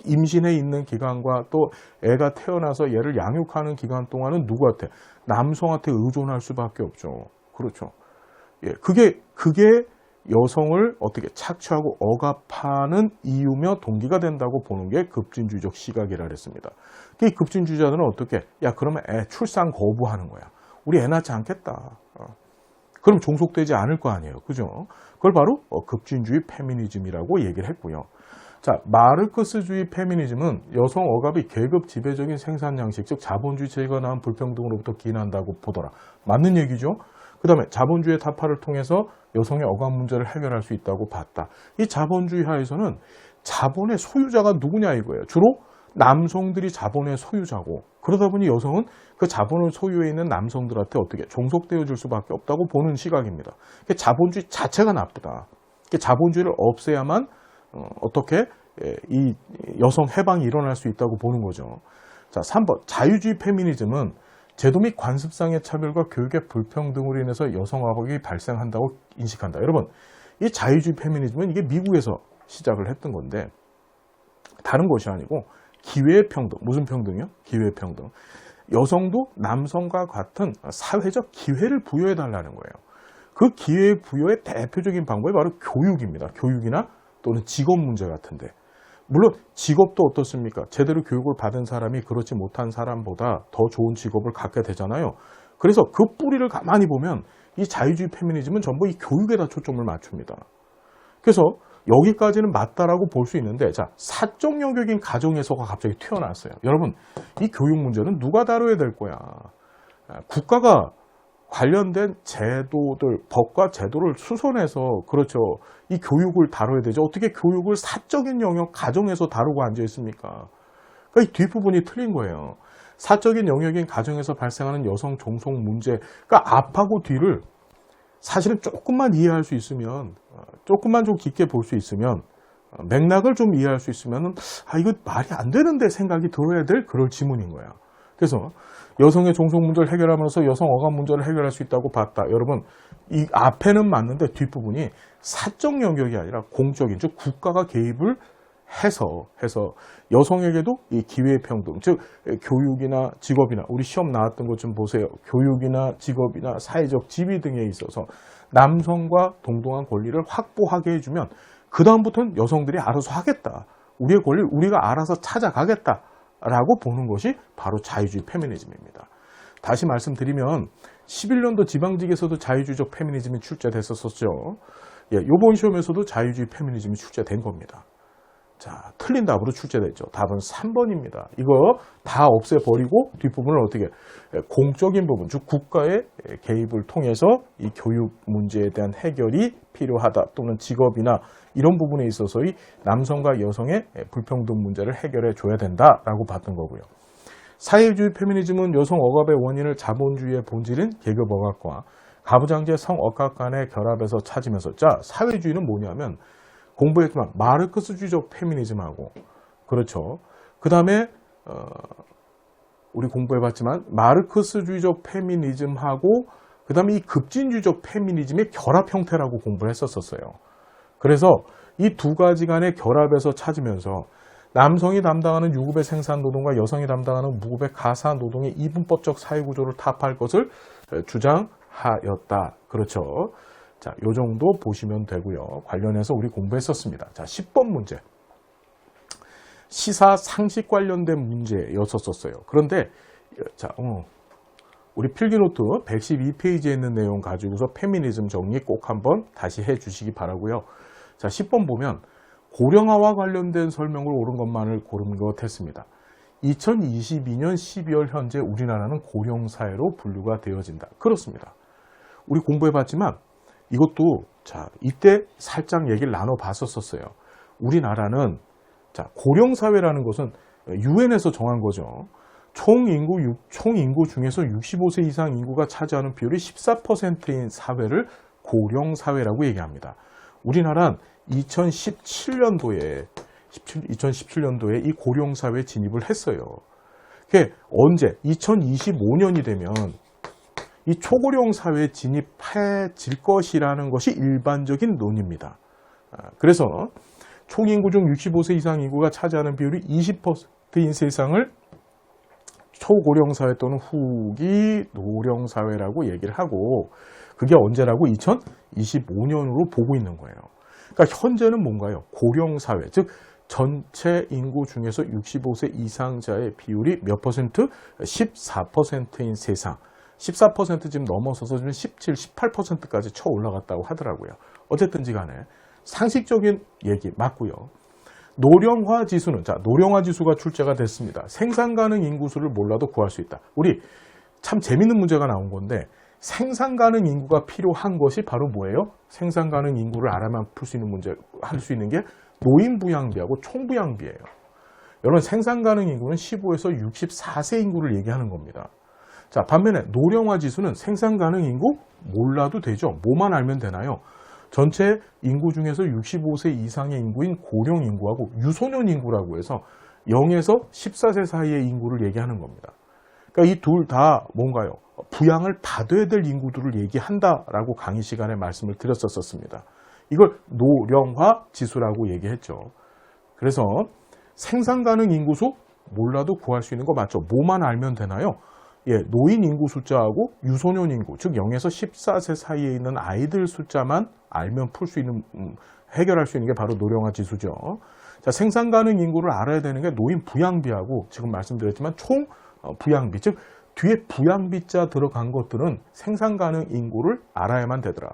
임신해 있는 기간과 또 애가 태어나서 얘를 양육하는 기간 동안은 누구한테? 남성한테 의존할 수밖에 없죠. 그렇죠. 예, 그게 여성을 어떻게 착취하고 억압하는 이유며 동기가 된다고 보는 게 급진주의적 시각이라 그랬습니다. 이 급진주의자들은 어떻게? 야, 그러면 애 출산 거부하는 거야. 우리 애 낳지 않겠다. 그럼 종속되지 않을 거 아니에요. 그죠? 그걸 바로 급진주의 페미니즘이라고 얘기를 했고요. 자, 마르크스주의 페미니즘은 여성 억압이 계급 지배적인 생산 양식, 즉 자본주의 체제가 낳은 불평등으로부터 기인한다고 보더라. 맞는 얘기죠? 그 다음에 자본주의 타파를 통해서 여성의 억압 문제를 해결할 수 있다고 봤다. 이 자본주의 하에서는 자본의 소유자가 누구냐 이거예요. 주로 남성들이 자본의 소유자고, 그러다 보니 여성은 그 자본을 소유해 있는 남성들한테 어떻게 종속되어 줄 수밖에 없다고 보는 시각입니다. 자본주의 자체가 나쁘다. 자본주의를 없애야만 어떻게 이 여성 해방이 일어날 수 있다고 보는 거죠. 자, 3번 자유주의 페미니즘은 제도 및 관습상의 차별과 교육의 불평등으로 인해서 여성 억압이 발생한다고 인식한다. 여러분, 이 자유주의 페미니즘은 이게 미국에서 시작을 했던 건데 다른 것이 아니고 기회의 평등. 무슨 평등이요? 기회의 평등. 여성도 남성과 같은 사회적 기회를 부여해 달라는 거예요. 그 기회 부여의 대표적인 방법이 바로 교육입니다. 교육이나 또는 직업 문제 같은데, 물론 직업도 어떻습니까? 제대로 교육을 받은 사람이 그렇지 못한 사람보다 더 좋은 직업을 갖게 되잖아요. 그래서 그 뿌리를 가만히 보면 이 자유주의 페미니즘은 전부 이 교육에다 초점을 맞춥니다. 그래서 여기까지는 맞다라고 볼 수 있는데, 자, 사적 영역인 가정에서가 갑자기 튀어나왔어요. 여러분, 이 교육 문제는 누가 다뤄야 될 거야? 국가가 관련된 제도들, 법과 제도를 수선해서, 그렇죠, 이 교육을 다뤄야 되죠. 어떻게 교육을 사적인 영역, 가정에서 다루고 앉아 있습니까? 그러니까 이 뒷부분이 틀린 거예요. 사적인 영역인 가정에서 발생하는 여성 종속 문제, 그러니까 앞하고 뒤를 사실은 조금만 이해할 수 있으면, 조금만 좀 깊게 볼 수 있으면, 맥락을 좀 이해할 수 있으면, 이거 말이 안 되는데 생각이 들어야 될 그럴 지문인 거야. 그래서 여성의 종속 문제를 해결하면서 여성 억압 문제를 해결할 수 있다고 봤다. 여러분, 이 앞에는 맞는데 뒷부분이 사적 영역이 아니라 공적인, 즉 국가가 개입을 해서 여성에게도 이 기회의 평등, 즉 교육이나 직업이나, 우리 시험 나왔던 것 좀 보세요. 교육이나 직업이나 사회적 지위 등에 있어서 남성과 동등한 권리를 확보하게 해주면 그 다음부터는 여성들이 알아서 하겠다. 우리의 권리를 우리가 알아서 찾아가겠다 라고 보는 것이 바로 자유주의 페미니즘입니다. 다시 말씀드리면 11년도 지방직에서도 자유주의적 페미니즘이 출제됐었죠. 예, 이번 시험에서도 자유주의 페미니즘이 출제된 겁니다. 자, 틀린 답으로 출제됐죠. 답은 3번입니다. 이거 다 없애버리고 뒷부분을 어떻게, 공적인 부분, 즉 국가의 개입을 통해서 이 교육 문제에 대한 해결이 필요하다, 또는 직업이나 이런 부분에 있어서의 남성과 여성의 불평등 문제를 해결해 줘야 된다라고 봤던 거고요. 사회주의 페미니즘은 여성 억압의 원인을 자본주의의 본질인 계급 억압과 가부장제 성 억압 간의 결합에서 찾으면서, 자, 사회주의는 뭐냐면 공부했지만 마르크스주의적 페미니즘하고, 그렇죠, 그 다음에 우리 공부해봤지만 마르크스주의적 페미니즘하고 그 다음에 이 급진주의적 페미니즘의 결합 형태라고 공부를 했었어요. 그래서 이 두 가지 간의 결합에서 찾으면서 남성이 담당하는 유급의 생산 노동과 여성이 담당하는 무급의 가사 노동의 이분법적 사회구조를 타파할 것을 주장하였다. 그렇죠. 자, 요 정도 보시면 되고요. 관련해서 우리 공부했었습니다. 자, 10번 문제. 시사 상식 관련된 문제였었어요. 그런데 자, 우리 필기노트 112페이지에 있는 내용 가지고서 페미니즘 정리 꼭 한번 다시 해 주시기 바라고요. 자, 10번 보면 고령화와 관련된 설명을 옳은 것만을 고른 것 했습니다. 2022년 12월 현재 우리나라는 고령사회로 분류가 되어진다. 그렇습니다. 우리 공부해봤지만 이것도, 자, 이때 살짝 얘기를 나눠봤었어요. 우리나라는, 자, 고령사회라는 것은 유엔에서 정한 거죠. 총인구 중에서 65세 이상 인구가 차지하는 비율이 14%인 사회를 고령사회라고 얘기합니다. 우리나라는 2017년도에 이 고령사회에 진입을 했어요. 그게 언제? 2025년이 되면 이 초고령 사회에 진입해질 것이라는 것이 일반적인 논의입니다. 그래서 총 인구 중 65세 이상 인구가 차지하는 비율이 20%인 세상을 초고령사회 또는 후기 노령사회라고 얘기를 하고, 그게 언제라고? 2025년으로 보고 있는 거예요. 그러니까 현재는 뭔가요? 고령사회, 즉 전체 인구 중에서 65세 이상자의 비율이 몇 퍼센트? 14%인 세상. 14% 지금 넘어서서 지금 17, 18%까지 쳐 올라갔다고 하더라고요. 어쨌든지 간에 상식적인 얘기 맞고요. 노령화 지수는, 자, 노령화 지수가 출제가 됐습니다. 생산 가능 인구수를 몰라도 구할 수 있다. 우리 참 재밌는 문제가 나온 건데, 생산 가능 인구가 필요한 것이 바로 뭐예요? 생산 가능 인구를 알아만 풀 수 있는 문제, 할 수 있는 게 노인 부양비하고 총부양비예요. 여러분, 생산 가능 인구는 15에서 64세 인구를 얘기하는 겁니다. 자, 반면에 노령화 지수는 생산 가능 인구 몰라도 되죠. 뭐만 알면 되나요? 전체 인구 중에서 65세 이상의 인구인 고령 인구하고 유소년 인구라고 해서 0에서 14세 사이의 인구를 얘기하는 겁니다. 그러니까 이 둘 다 뭔가요? 부양을 받아야 될 인구들을 얘기한다라고 강의 시간에 말씀을 드렸었습니다. 이걸 노령화 지수라고 얘기했죠. 그래서 생산 가능 인구수 몰라도 구할 수 있는 거 맞죠? 뭐만 알면 되나요? 예, 노인 인구 숫자하고 유소년 인구, 즉 0에서 14세 사이에 있는 아이들 숫자만 알면 풀 수 있는, 해결할 수 있는 게 바로 노령화 지수죠. 자, 생산 가능 인구를 알아야 되는 게 노인 부양비하고 지금 말씀드렸지만 총 부양비, 즉 뒤에 부양비자 들어간 것들은 생산 가능 인구를 알아야만 되더라.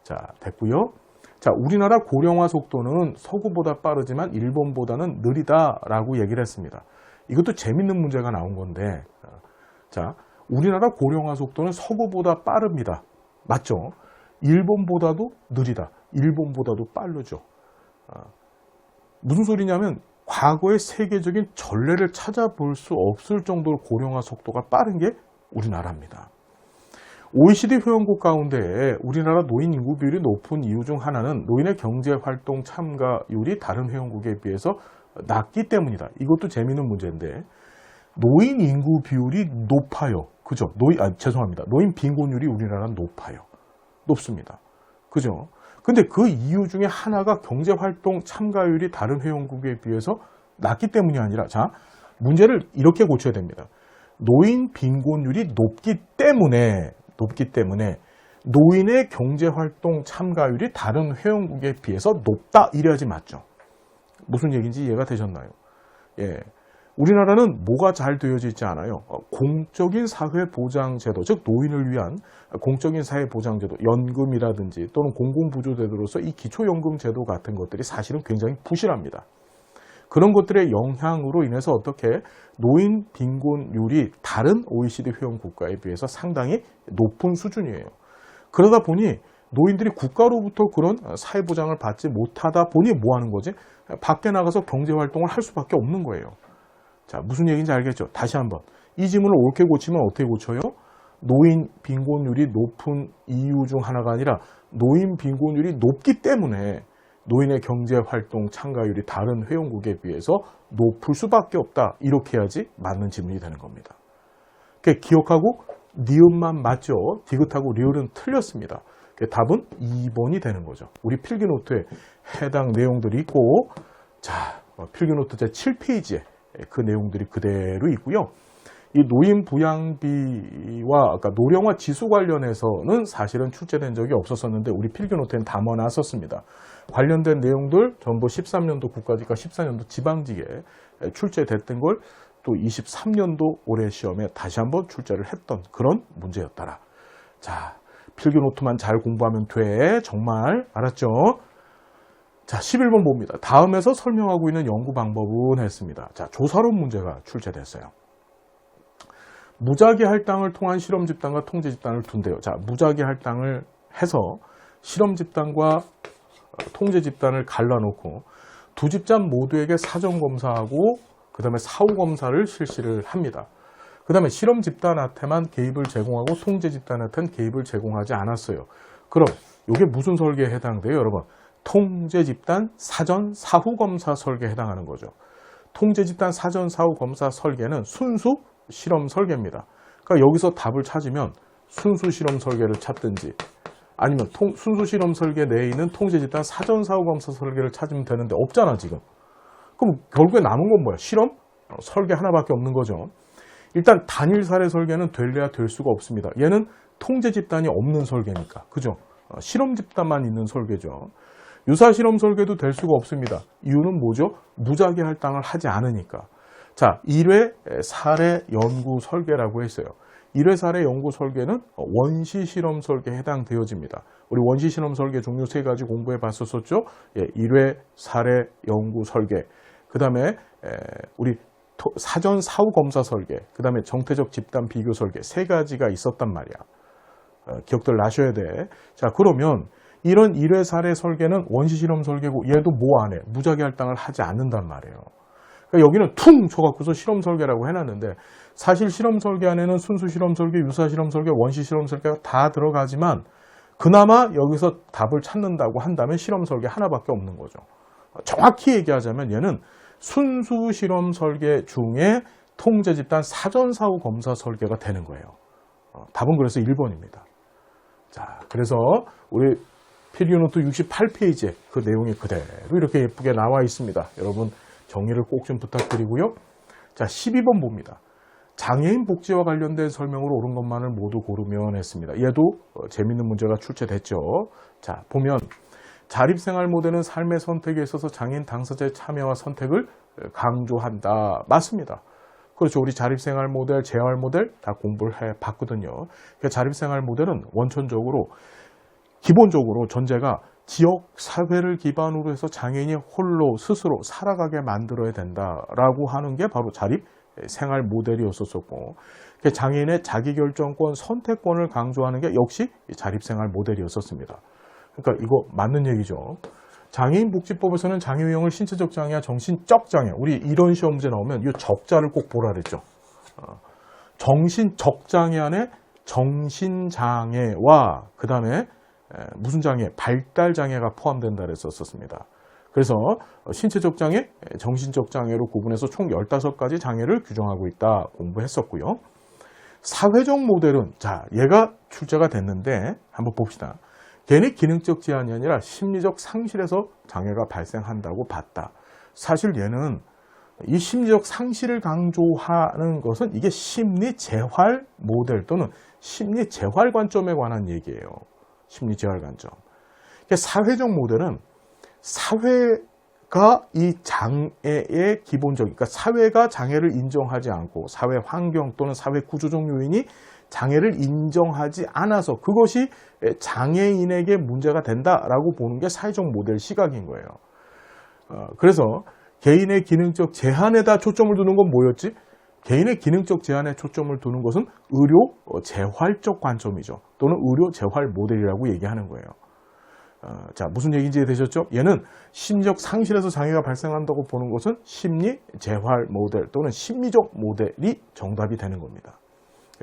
자, 됐고요. 자, 우리나라 고령화 속도는 서구보다 빠르지만 일본보다는 느리다라고 얘기를 했습니다. 이것도 재밌는 문제가 나온 건데, 자, 우리나라 고령화 속도는 서구보다 빠릅니다. 맞죠? 일본보다도 느리다. 일본보다도 빠르죠. 무슨 소리냐면 과거의 세계적인 전례를 찾아볼 수 없을 정도로 고령화 속도가 빠른 게 우리나라입니다. OECD 회원국 가운데 우리나라 노인 인구 비율이 높은 이유 중 하나는 노인의 경제활동 참가율이 다른 회원국에 비해서 낮기 때문이다. 이것도 재미있는 문제인데, 노인 인구 비율이 높아요. 그죠? 노인 빈곤율이 우리나라는 높아요. 높습니다. 그죠? 근데 그 이유 중에 하나가 경제활동 참가율이 다른 회원국에 비해서 낮기 때문이 아니라, 자, 문제를 이렇게 고쳐야 됩니다. 노인 빈곤율이 높기 때문에 노인의 경제활동 참가율이 다른 회원국에 비해서 높다. 이래야지 맞죠. 무슨 얘기인지 이해가 되셨나요? 예. 우리나라는 뭐가 잘 되어져 있지 않아요? 공적인 사회보장제도, 즉 노인을 위한 공적인 사회보장제도, 연금이라든지 또는 공공부조제도로서 이 기초연금제도 같은 것들이 사실은 굉장히 부실합니다. 그런 것들의 영향으로 인해서 어떻게 노인 빈곤율이 다른 OECD 회원 국가에 비해서 상당히 높은 수준이에요. 그러다 보니 노인들이 국가로부터 그런 사회보장을 받지 못하다 보니 뭐 하는 거지? 밖에 나가서 경제활동을 할 수밖에 없는 거예요. 자, 무슨 얘기인지 알겠죠? 다시 한번. 이 질문을 옳게 고치면 어떻게 고쳐요? 노인 빈곤율이 높은 이유 중 하나가 아니라 노인 빈곤율이 높기 때문에 노인의 경제활동 참가율이 다른 회원국에 비해서 높을 수밖에 없다. 이렇게 해야지 맞는 질문이 되는 겁니다. 기억하고 니은만 맞죠? 디귿하고 리을은 틀렸습니다. 답은 2번이 되는 거죠. 우리 필기노트에 해당 내용들이 있고, 자, 필기노트 제 7페이지에 그 내용들이 그대로 있고요. 이 노인 부양비와 아까 노령화 지수 관련해서는 사실은 출제된 적이 없었었는데 우리 필기노트에는 담아놨었습니다. 관련된 내용들 전부 13년도 국가직과 14년도 지방직에 출제됐던 걸 또 23년도 올해 시험에 다시 한번 출제를 했던 그런 문제였더라. 자, 필기노트만 잘 공부하면 돼. 정말 알았죠? 자, 11번 봅니다. 다음에서 설명하고 있는 연구 방법은 했습니다. 자, 조사론 문제가 출제됐어요. 무작위 할당을 통한 실험 집단과 통제 집단을 둔대요. 자, 무작위 할당을 해서 실험 집단과 통제 집단을 갈라놓고 두 집단 모두에게 사전 검사하고 그 다음에 사후 검사를 실시를 합니다. 그 다음에 실험 집단한테만 개입을 제공하고 통제 집단한테는 개입을 제공하지 않았어요. 그럼 이게 무슨 설계에 해당돼요, 여러분? 통제 집단 사전 사후 검사 설계에 해당하는 거죠. 통제 집단 사전 사후 검사 설계는 순수 실험 설계입니다. 그러니까 여기서 답을 찾으면 순수 실험 설계를 찾든지 아니면 순수 실험 설계 내에 있는 통제 집단 사전 사후 검사 설계를 찾으면 되는데 없잖아 지금. 그럼 결국에 남은 건 뭐야? 실험 설계 하나밖에 없는 거죠. 일단 단일 사례 설계는 될래야 될 수가 없습니다. 얘는 통제 집단이 없는 설계니까. 그죠? 실험 집단만 있는 설계죠. 유사 실험 설계도 될 수가 없습니다. 이유는 뭐죠? 무작위 할당을 하지 않으니까. 자, 1회 사례 연구 설계라고 했어요. 1회 사례 연구 설계는 원시 실험 설계에 해당되어집니다. 우리 원시 실험 설계 종류 3가지 공부해 봤었죠? 예, 1회 사례 연구 설계. 그 다음에 우리 사전 사후 검사 설계. 그 다음에 정태적 집단 비교 설계. 3가지가 있었단 말이야. 기억들 나셔야 돼. 자, 그러면 이런 1회 사례 설계는 원시 실험 설계고 얘도 뭐 안 해? 무작위 할당을 하지 않는단 말이에요. 그러니까 여기는 퉁 쳐갖고서 실험 설계라고 해놨는데 사실 실험 설계 안에는 순수 실험 설계, 유사 실험 설계, 원시 실험 설계가 다 들어가지만 그나마 여기서 답을 찾는다고 한다면 실험 설계 하나밖에 없는 거죠. 정확히 얘기하자면 얘는 순수 실험 설계 중에 통제 집단 사전 사후 검사 설계가 되는 거예요. 답은 그래서 1번입니다. 자, 그래서 우리 필기노트 68페이지에 그 내용이 그대로 이렇게 예쁘게 나와 있습니다. 여러분 정리를 꼭 좀 부탁드리고요. 자, 12번 봅니다. 장애인 복지와 관련된 설명으로 옳은 것만을 모두 고르면 했습니다. 얘도 재밌는 문제가 출제됐죠. 자, 보면 자립생활 모델은 삶의 선택에 있어서 장애인 당사자의 참여와 선택을 강조한다. 맞습니다. 그렇죠. 우리 자립생활 모델, 재활 모델 다 공부를 해 봤거든요. 그러니까 자립생활 모델은 원천적으로 기본적으로 전제가 지역 사회를 기반으로 해서 장애인이 홀로 스스로 살아가게 만들어야 된다라고 하는 게 바로 자립생활 모델이었었고, 장애인의 자기결정권, 선택권을 강조하는 게 역시 자립생활 모델이었었습니다. 그러니까 이거 맞는 얘기죠. 장애인 복지법에서는 장애 유형을 신체적 장애와 정신적 장애, 우리 이런 시험 문제 나오면 이 적자를 꼭 보라 그랬죠. 정신적 장애 안에 정신장애와 그 다음에 무슨 장애? 발달 장애가 포함된다 그랬었습니다. 그래서 신체적 장애, 정신적 장애로 구분해서 총 15가지 장애를 규정하고 있다 공부했었고요. 사회적 모델은 자, 얘가 출제가 됐는데 한번 봅시다. 개인의 기능적 제한이 아니라 심리적 상실에서 장애가 발생한다고 봤다. 사실 얘는 이 심리적 상실을 강조하는 것은 이게 심리 재활 모델 또는 심리 재활 관점에 관한 얘기예요. 심리 재활 관점. 사회적 모델은 사회가 이 장애의 기본적인, 그러니까 사회가 장애를 인정하지 않고 사회 환경 또는 사회 구조적 요인이 장애를 인정하지 않아서 그것이 장애인에게 문제가 된다라고 보는 게 사회적 모델 시각인 거예요. 그래서 개인의 기능적 제한에다 초점을 두는 건 뭐였지? 개인의 기능적 제한에 초점을 두는 것은 의료 재활적 관점이죠. 또는 의료 재활 모델이라고 얘기하는 거예요. 자, 무슨 얘기인지 이해되셨죠? 얘는 심리적 상실에서 장애가 발생한다고 보는 것은 심리 재활 모델 또는 심리적 모델이 정답이 되는 겁니다.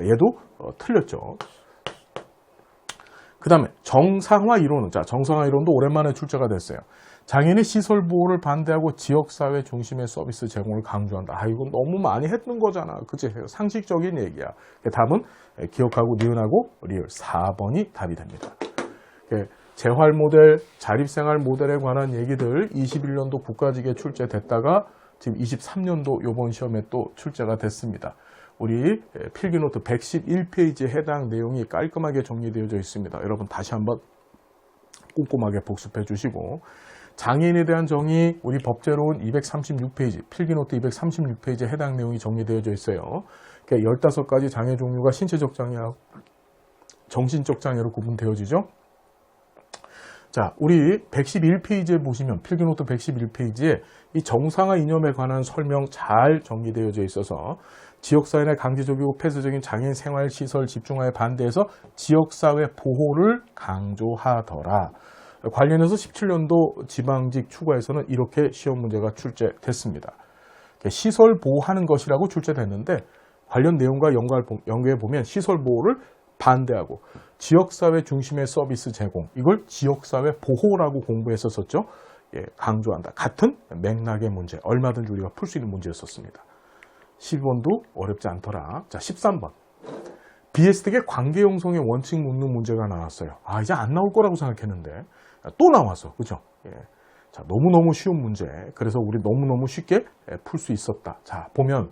얘도 틀렸죠. 그 다음에 정상화 이론은, 자, 정상화 이론도 오랜만에 출제가 됐어요. 장애인의 시설 보호를 반대하고 지역사회 중심의 서비스 제공을 강조한다. 아, 이건 너무 많이 했던 거잖아. 그치? 상식적인 얘기야. 답은 기억하고 니은하고 리을 4번이 답이 됩니다. 재활 모델, 자립생활 모델에 관한 얘기들 21년도 국가직에 출제됐다가 지금 23년도 이번 시험에 또 출제가 됐습니다. 우리 필기노트 111페이지에 해당 내용이 깔끔하게 정리되어져 있습니다. 여러분 다시 한번 꼼꼼하게 복습해 주시고, 장애인에 대한 정의 우리 법제로는 236페이지, 필기노트 236페이지에 해당 내용이 정리되어져 있어요. 15가지 장애 종류가 신체적 장애하고 정신적 장애로 구분되어지죠. 자, 우리 111페이지에 보시면 필기노트 111페이지에 이 정상화 이념에 관한 설명 잘 정리되어져 있어서 지역사회 내 강제적이고 폐쇄적인 장애인 생활시설 집중화에 반대해서 지역사회 보호를 강조하더라. 관련해서 17년도 지방직 추가에서는 이렇게 시험 문제가 출제됐습니다. 시설 보호하는 것이라고 출제됐는데 관련 내용과 연계해 보면 시설 보호를 반대하고 지역사회 중심의 서비스 제공, 이걸 지역사회 보호라고 공부했었죠. 예, 강조한다. 같은 맥락의 문제, 얼마든지 우리가 풀 수 있는 문제였었습니다. 12번도 어렵지 않더라. 자, 13번. 비에스텍의 관계 형성의 원칙 묻는 문제가 나왔어요. 이제 안 나올 거라고 생각했는데 또 나와서, 그죠? 예. 자, 너무너무 쉬운 문제. 그래서 우리 너무너무 쉽게 풀 수 있었다. 자, 보면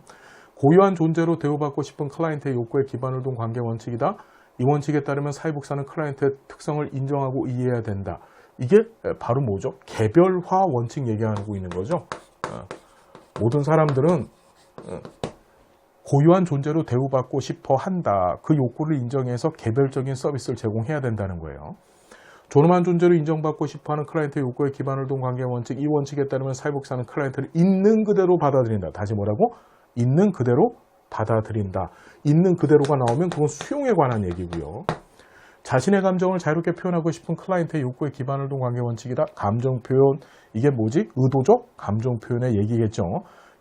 고유한 존재로 대우받고 싶은 클라이언트의 욕구에 기반을 둔 관계 원칙이다. 이 원칙에 따르면 사회복사는 클라이언트의 특성을 인정하고 이해해야 된다. 이게 바로 뭐죠? 개별화 원칙 얘기하고 있는 거죠. 모든 사람들은 고유한 존재로 대우받고 싶어 한다. 그 욕구를 인정해서 개별적인 서비스를 제공해야 된다는 거예요. 존엄한 존재로 인정받고 싶어하는 클라이언트의 욕구에 기반을 둔 관계 원칙, 이 원칙에 따르면 사회복사는 클라이언트를 있는 그대로 받아들인다. 다시 뭐라고? 있는 그대로 받아들인다. 있는 그대로가 나오면 그건 수용에 관한 얘기고요. 자신의 감정을 자유롭게 표현하고 싶은 클라이언트의 욕구에 기반을 둔 관계 원칙이다. 감정 표현, 이게 뭐지? 의도적 감정 표현의 얘기겠죠.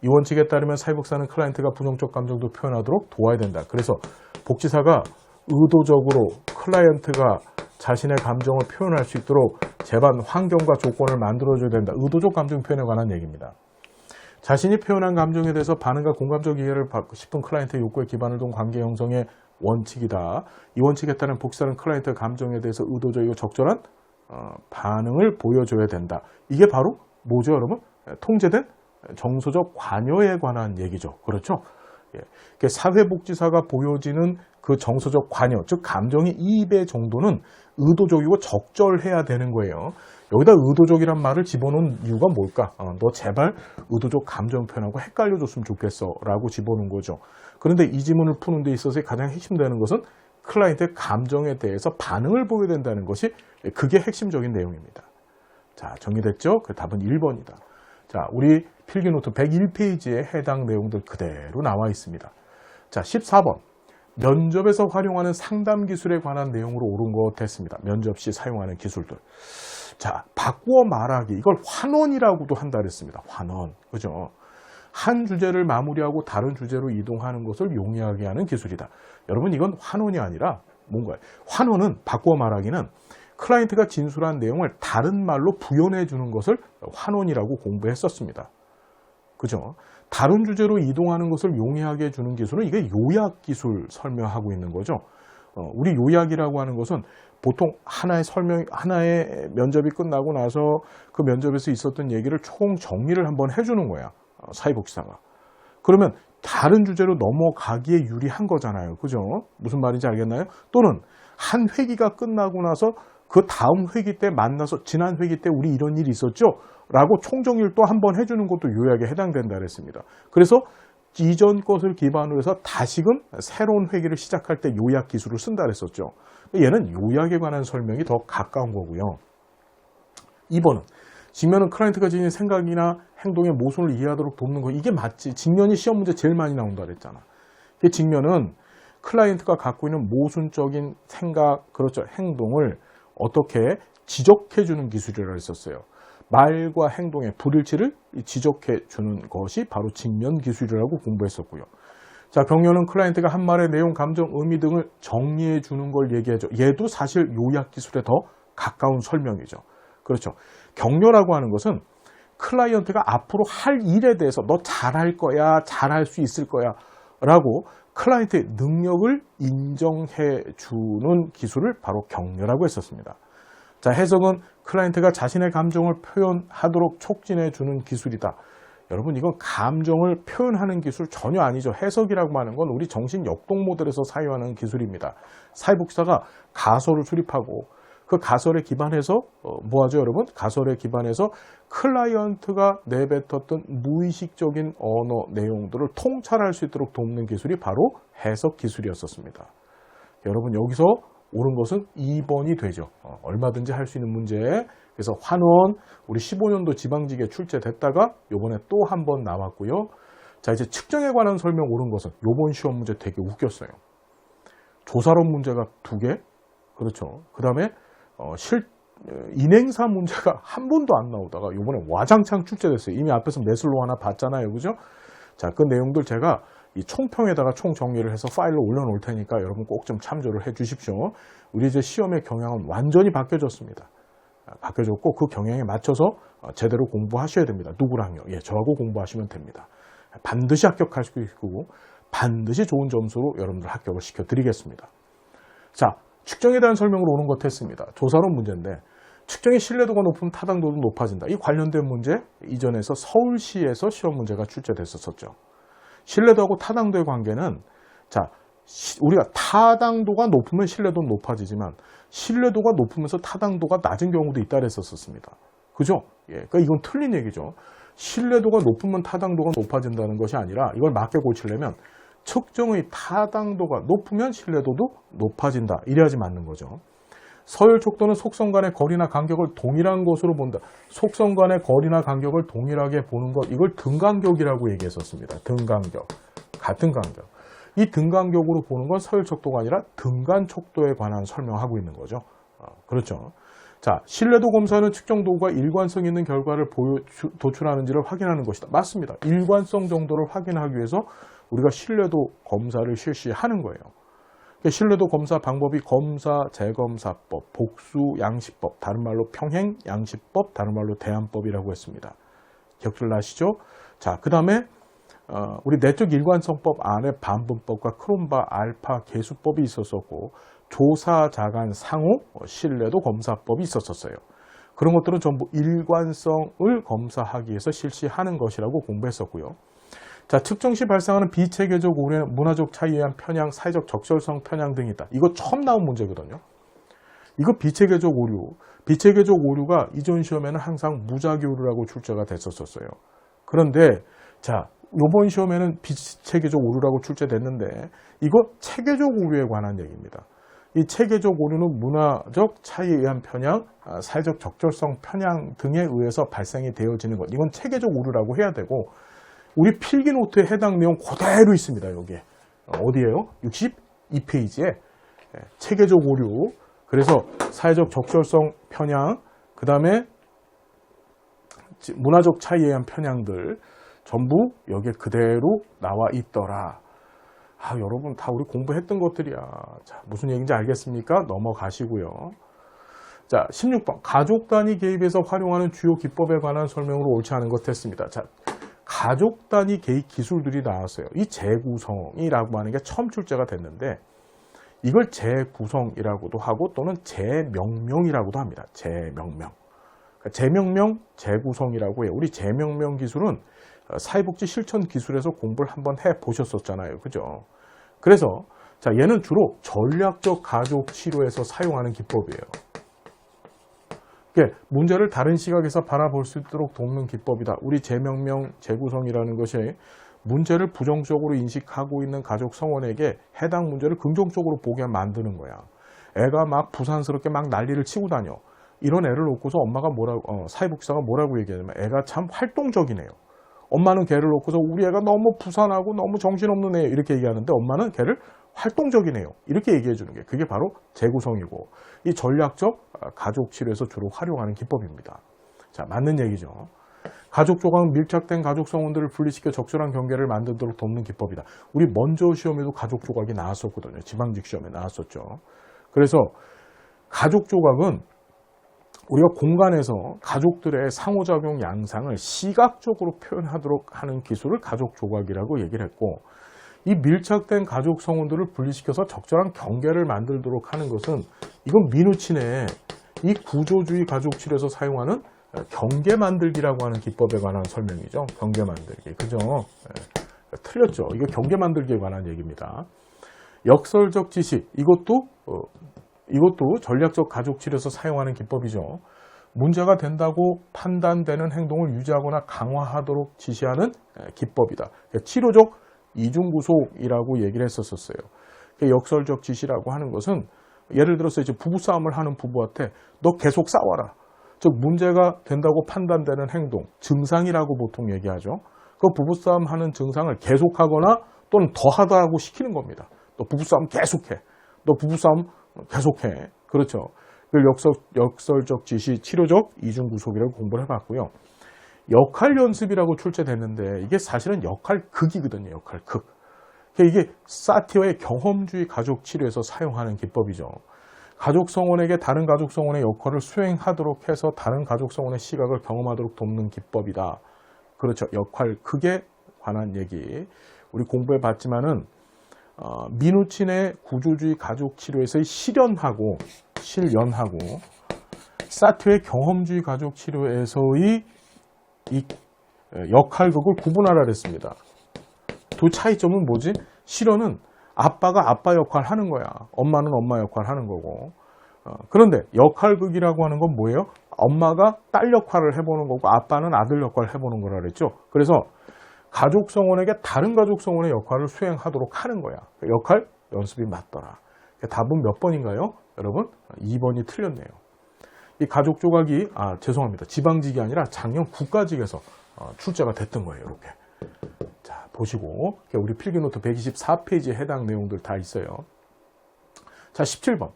이 원칙에 따르면 사회복사는 클라이언트가 부정적 감정도 표현하도록 도와야 된다. 그래서 복지사가 의도적으로 클라이언트가 자신의 감정을 표현할 수 있도록 제반 환경과 조건을 만들어줘야 된다. 의도적 감정 표현에 관한 얘기입니다. 자신이 표현한 감정에 대해서 반응과 공감적 이해를 받고 싶은 클라이언트의 욕구에 기반을 둔 관계 형성의 원칙이다. 이 원칙에 따른 복지사는 클라이언트의 감정에 대해서 의도적이고 적절한 반응을 보여줘야 된다. 이게 바로 뭐죠, 여러분? 통제된 정서적 관여에 관한 얘기죠. 그렇죠? 예. 사회복지사가 보여지는 그 정서적 관여, 즉 감정의 이입의 정도는 의도적이고 적절해야 되는 거예요. 여기다 의도적이란 말을 집어넣은 이유가 뭘까? 너 제발 의도적 감정 표현하고 헷갈려줬으면 좋겠어 라고 집어넣은 거죠. 그런데 이 지문을 푸는 데 있어서 가장 핵심되는 것은 클라이언트의 감정에 대해서 반응을 보여야 된다는 것이 그게 핵심적인 내용입니다. 자, 정리됐죠? 그 답은 1번이다. 자, 우리 필기노트 101페이지에 해당 내용들 그대로 나와 있습니다. 자, 14번. 면접에서 활용하는 상담 기술에 관한 내용으로 옳은 것 됐습니다. 면접 시 사용하는 기술들. 자, 바꾸어 말하기. 이걸 환원이라고도 한다 그랬습니다. 환원. 그죠? 한 주제를 마무리하고 다른 주제로 이동하는 것을 용이하게 하는 기술이다. 여러분, 이건 환원이 아니라 뭔가요? 환원은, 바꾸어 말하기는 클라이언트가 진술한 내용을 다른 말로 부연해 주는 것을 환원이라고 공부했었습니다. 그죠? 다른 주제로 이동하는 것을 용이하게 해주는 기술은 이게 요약 기술 설명하고 있는 거죠. 우리 요약이라고 하는 것은 보통 하나의 면접이 끝나고 나서 그 면접에서 있었던 얘기를 총 정리를 한번 해주는 거야. 사회복지사가. 그러면 다른 주제로 넘어가기에 유리한 거잖아요. 그죠? 무슨 말인지 알겠나요? 또는 한 회기가 끝나고 나서 그 다음 회기 때 만나서 지난 회기 때 우리 이런 일이 있었죠? 라고 총정리를 또 한 번 해주는 것도 요약에 해당된다 그랬습니다. 그래서 이전 것을 기반으로 해서 다시금 새로운 회기를 시작할 때 요약 기술을 쓴다 그랬었죠. 얘는 요약에 관한 설명이 더 가까운 거고요. 2번은 직면은 클라이언트가 지닌 생각이나 행동의 모순을 이해하도록 돕는 거. 이게 맞지. 직면이 시험 문제 제일 많이 나온다 그랬잖아. 직면은 클라이언트가 갖고 있는 모순적인 생각, 그렇죠. 행동을 어떻게 지적해주는 기술이라고 했었어요. 말과 행동의 불일치를 지적해주는 것이 바로 직면 기술이라고 공부했었고요. 자, 경려는 클라이언트가 한 말의 내용, 감정, 의미 등을 정리해주는 걸 얘기하죠. 얘도 사실 요약 기술에 더 가까운 설명이죠. 그렇죠. 격려라고 하는 것은 클라이언트가 앞으로 할 일에 대해서 너 잘할 거야, 잘할 수 있을 거야 라고 클라이언트의 능력을 인정해 주는 기술을 바로 격려라고 했었습니다. 자, 해석은 클라이언트가 자신의 감정을 표현하도록 촉진해 주는 기술이다. 여러분, 이건 감정을 표현하는 기술 전혀 아니죠. 해석이라고 하는 건 우리 정신 역동 모델에서 사용하는 기술입니다. 사회복지사가 가설을 수립하고 그 가설에 기반해서 뭐 하죠, 여러분? 가설에 기반해서 클라이언트가 내뱉었던 무의식적인 언어 내용들을 통찰할 수 있도록 돕는 기술이 바로 해석 기술이었었습니다. 여러분, 여기서 옳은 것은 2번이 되죠. 얼마든지 할 수 있는 문제. 그래서 환원, 우리 15년도 지방직에 출제됐다가 요번에 또 한 번 나왔고요. 자, 이제 측정에 관한 설명 옳은 것은 요번 시험 문제 되게 웃겼어요. 조사론 문제가 2개. 그렇죠. 그 다음에 인행사 문제가 한 번도 안 나오다가 요번에 와장창 출제됐어요. 이미 앞에서 매슬로 하나 봤잖아요. 그죠? 자, 그 내용들 제가 이 총평에다가 총 정리를 해서 파일로 올려놓을 테니까 여러분 꼭 좀 참조를 해 주십시오. 우리 이제 시험의 경향은 완전히 바뀌어졌습니다. 바뀌어졌고 그 경향에 맞춰서 제대로 공부하셔야 됩니다. 누구랑요? 예, 저하고 공부하시면 됩니다. 반드시 합격할 수 있고 반드시 좋은 점수로 여러분들 합격을 시켜드리겠습니다. 자, 측정에 대한 설명으로 오는 것 했습니다. 조사론 문제인데 측정의 신뢰도가 높으면 타당도도 높아진다. 이 관련된 문제 이전에서 서울시에서 시험 문제가 출제됐었죠. 신뢰도하고 타당도의 관계는 자, 우리가 타당도가 높으면 신뢰도는 높아지지만 신뢰도가 높으면서 타당도가 낮은 경우도 있다 그랬었습니다. 그죠? 예, 그러니까 이건 틀린 얘기죠. 신뢰도가 높으면 타당도가 높아진다는 것이 아니라 이걸 맞게 고치려면 측정의 타당도가 높으면 신뢰도도 높아진다. 이래야지 맞는 거죠. 서열 촉도는 속성 간의 거리나 간격을 동일한 것으로 본다. 속성 간의 거리나 간격을 동일하게 보는 것, 이걸 등간격이라고 얘기했었습니다. 등간격. 같은 간격. 이 등간격으로 보는 건 서열 촉도가 아니라 등간 촉도에 관한 설명하고 있는 거죠. 그렇죠. 자, 신뢰도 검사는 측정 도구가 일관성 있는 결과를 도출하는지를 확인하는 것이다. 맞습니다. 일관성 정도를 확인하기 위해서 우리가 신뢰도 검사를 실시하는 거예요. 신뢰도 검사 방법이 검사, 재검사법, 복수, 양식법, 다른 말로 평행, 양식법, 다른 말로 대안법이라고 했습니다. 기억들 나시죠? 자, 그 다음에 우리 내적 일관성법 안에 반분법과 크롬바, 알파, 개수법이 있었었고 조사, 자간, 상호, 신뢰도 검사법이 있었었어요. 그런 것들은 전부 일관성을 검사하기 위해서 실시하는 것이라고 공부했었고요. 자, 측정 시 발생하는 비체계적 오류는 문화적 차이에 의한 편향, 사회적 적절성 편향 등이 있다. 이거 처음 나온 문제거든요. 이거 비체계적 오류. 비체계적 오류가 이전 시험에는 항상 무작위 오류라고 출제가 됐었어요. 그런데 자, 이번 시험에는 비체계적 오류라고 출제됐는데 이거 체계적 오류에 관한 얘기입니다. 이 체계적 오류는 문화적 차이에 의한 편향, 사회적 적절성 편향 등에 의해서 발생이 되어지는 것. 이건 체계적 오류라고 해야 되고 우리 필기 노트에 해당 내용 그대로 있습니다. 여기에. 어디에요? 62페이지에 체계적 오류, 그래서 사회적 적절성 편향, 그 다음에 문화적 차이에 의한 편향들 전부 여기에 그대로 나와 있더라. 여러분 다 우리 공부했던 것들이야. 자, 무슨 얘기인지 알겠습니까? 넘어가시고요. 자, 16번. 가족 단위 개입에서 활용하는 주요 기법에 관한 설명으로 옳지 않은 것 했습니다. 자, 가족 단위 개입 기술들이 나왔어요. 이 재구성이라고 하는 게 처음 출제가 됐는데 이걸 재구성이라고도 하고 또는 재명명이라고도 합니다. 재명명. 그러니까 재명명, 재구성이라고 해요. 우리 재명명 기술은 사회복지 실천 기술에서 공부를 한번 해보셨었잖아요. 그죠? 그래서 자, 얘는 주로 전략적 가족 치료에서 사용하는 기법이에요. 문제를 다른 시각에서 바라볼 수 있도록 돕는 기법이다. 우리 재명명, 재구성이라는 것이 문제를 부정적으로 인식하고 있는 가족 성원에게 해당 문제를 긍정적으로 보게 만드는 거야. 애가 막 부산스럽게 막 난리를 치고 다녀. 이런 애를 놓고서 엄마가 사회복지사가 뭐라고 얘기하냐면 애가 참 활동적이네요. 엄마는 걔를 놓고서 우리 애가 너무 부산하고 너무 정신없는 애 이렇게 얘기하는데 엄마는 걔를 활동적이네요. 이렇게 얘기해 주는 게 그게 바로 재구성이고 이 전략적 가족 치료에서 주로 활용하는 기법입니다. 자, 맞는 얘기죠. 가족 조각은 밀착된 가족 성원들을 분리시켜 적절한 경계를 만들도록 돕는 기법이다. 우리 먼저 시험에도 가족 조각이 나왔었거든요. 지방직 시험에 나왔었죠. 그래서 가족 조각은 우리가 공간에서 가족들의 상호작용 양상을 시각적으로 표현하도록 하는 기술을 가족 조각이라고 얘기를 했고 이 밀착된 가족 성원들을 분리시켜서 적절한 경계를 만들도록 하는 것은 이건 민우친의 이 구조주의 가족 치료에서 사용하는 경계 만들기라고 하는 기법에 관한 설명이죠. 경계 만들기. 그죠? 틀렸죠. 이거 경계 만들기에 관한 얘기입니다. 역설적 지식. 이것도 전략적 가족 치료에서 사용하는 기법이죠. 문제가 된다고 판단되는 행동을 유지하거나 강화하도록 지시하는 기법이다. 치료적 이중구속이라고 얘기를 했었어요. 역설적 지시라고 하는 것은 예를 들어서 이제 부부싸움을 하는 부부한테 너 계속 싸워라. 즉 문제가 된다고 판단되는 행동, 증상이라고 보통 얘기하죠. 그 부부싸움 하는 증상을 계속하거나 또는 더하다고 시키는 겁니다. 너 부부싸움 계속해. 너 부부싸움 계속해. 그렇죠. 역설적 지시, 치료적 이중구속이라고 공부를 해봤고요. 역할 연습이라고 출제됐는데 이게 사실은 역할극이거든요. 역할극. 이게 사티어의 경험주의 가족 치료에서 사용하는 기법이죠. 가족 성원에게 다른 가족 성원의 역할을 수행하도록 해서 다른 가족 성원의 시각을 경험하도록 돕는 기법이다. 그렇죠. 역할극에 관한 얘기. 우리 공부해 봤지만은 미누친의 구조주의 가족 치료에서의 실연하고 사티의 경험주의 가족 치료에서의 이 역할극을 구분하라 그랬습니다. 두 차이점은 뭐지? 실연은 아빠가 아빠 역할 하는 거야. 엄마는 엄마 역할 하는 거고. 그런데 역할극이라고 하는 건 뭐예요? 엄마가 딸 역할을 해보는 거고 아빠는 아들 역할을 해보는 거라 그랬죠. 그래서 가족성원에게 다른 가족성원의 역할을 수행하도록 하는 거야. 역할 연습이 맞더라. 답은 몇 번인가요? 여러분 2번이 틀렸네요. 이 가족 조각이 죄송합니다. 지방직이 아니라 작년 국가직에서 출제가 됐던 거예요. 이렇게. 자, 보시고 우리 필기노트 124페이지에 해당 내용들 다 있어요. 자, 17번.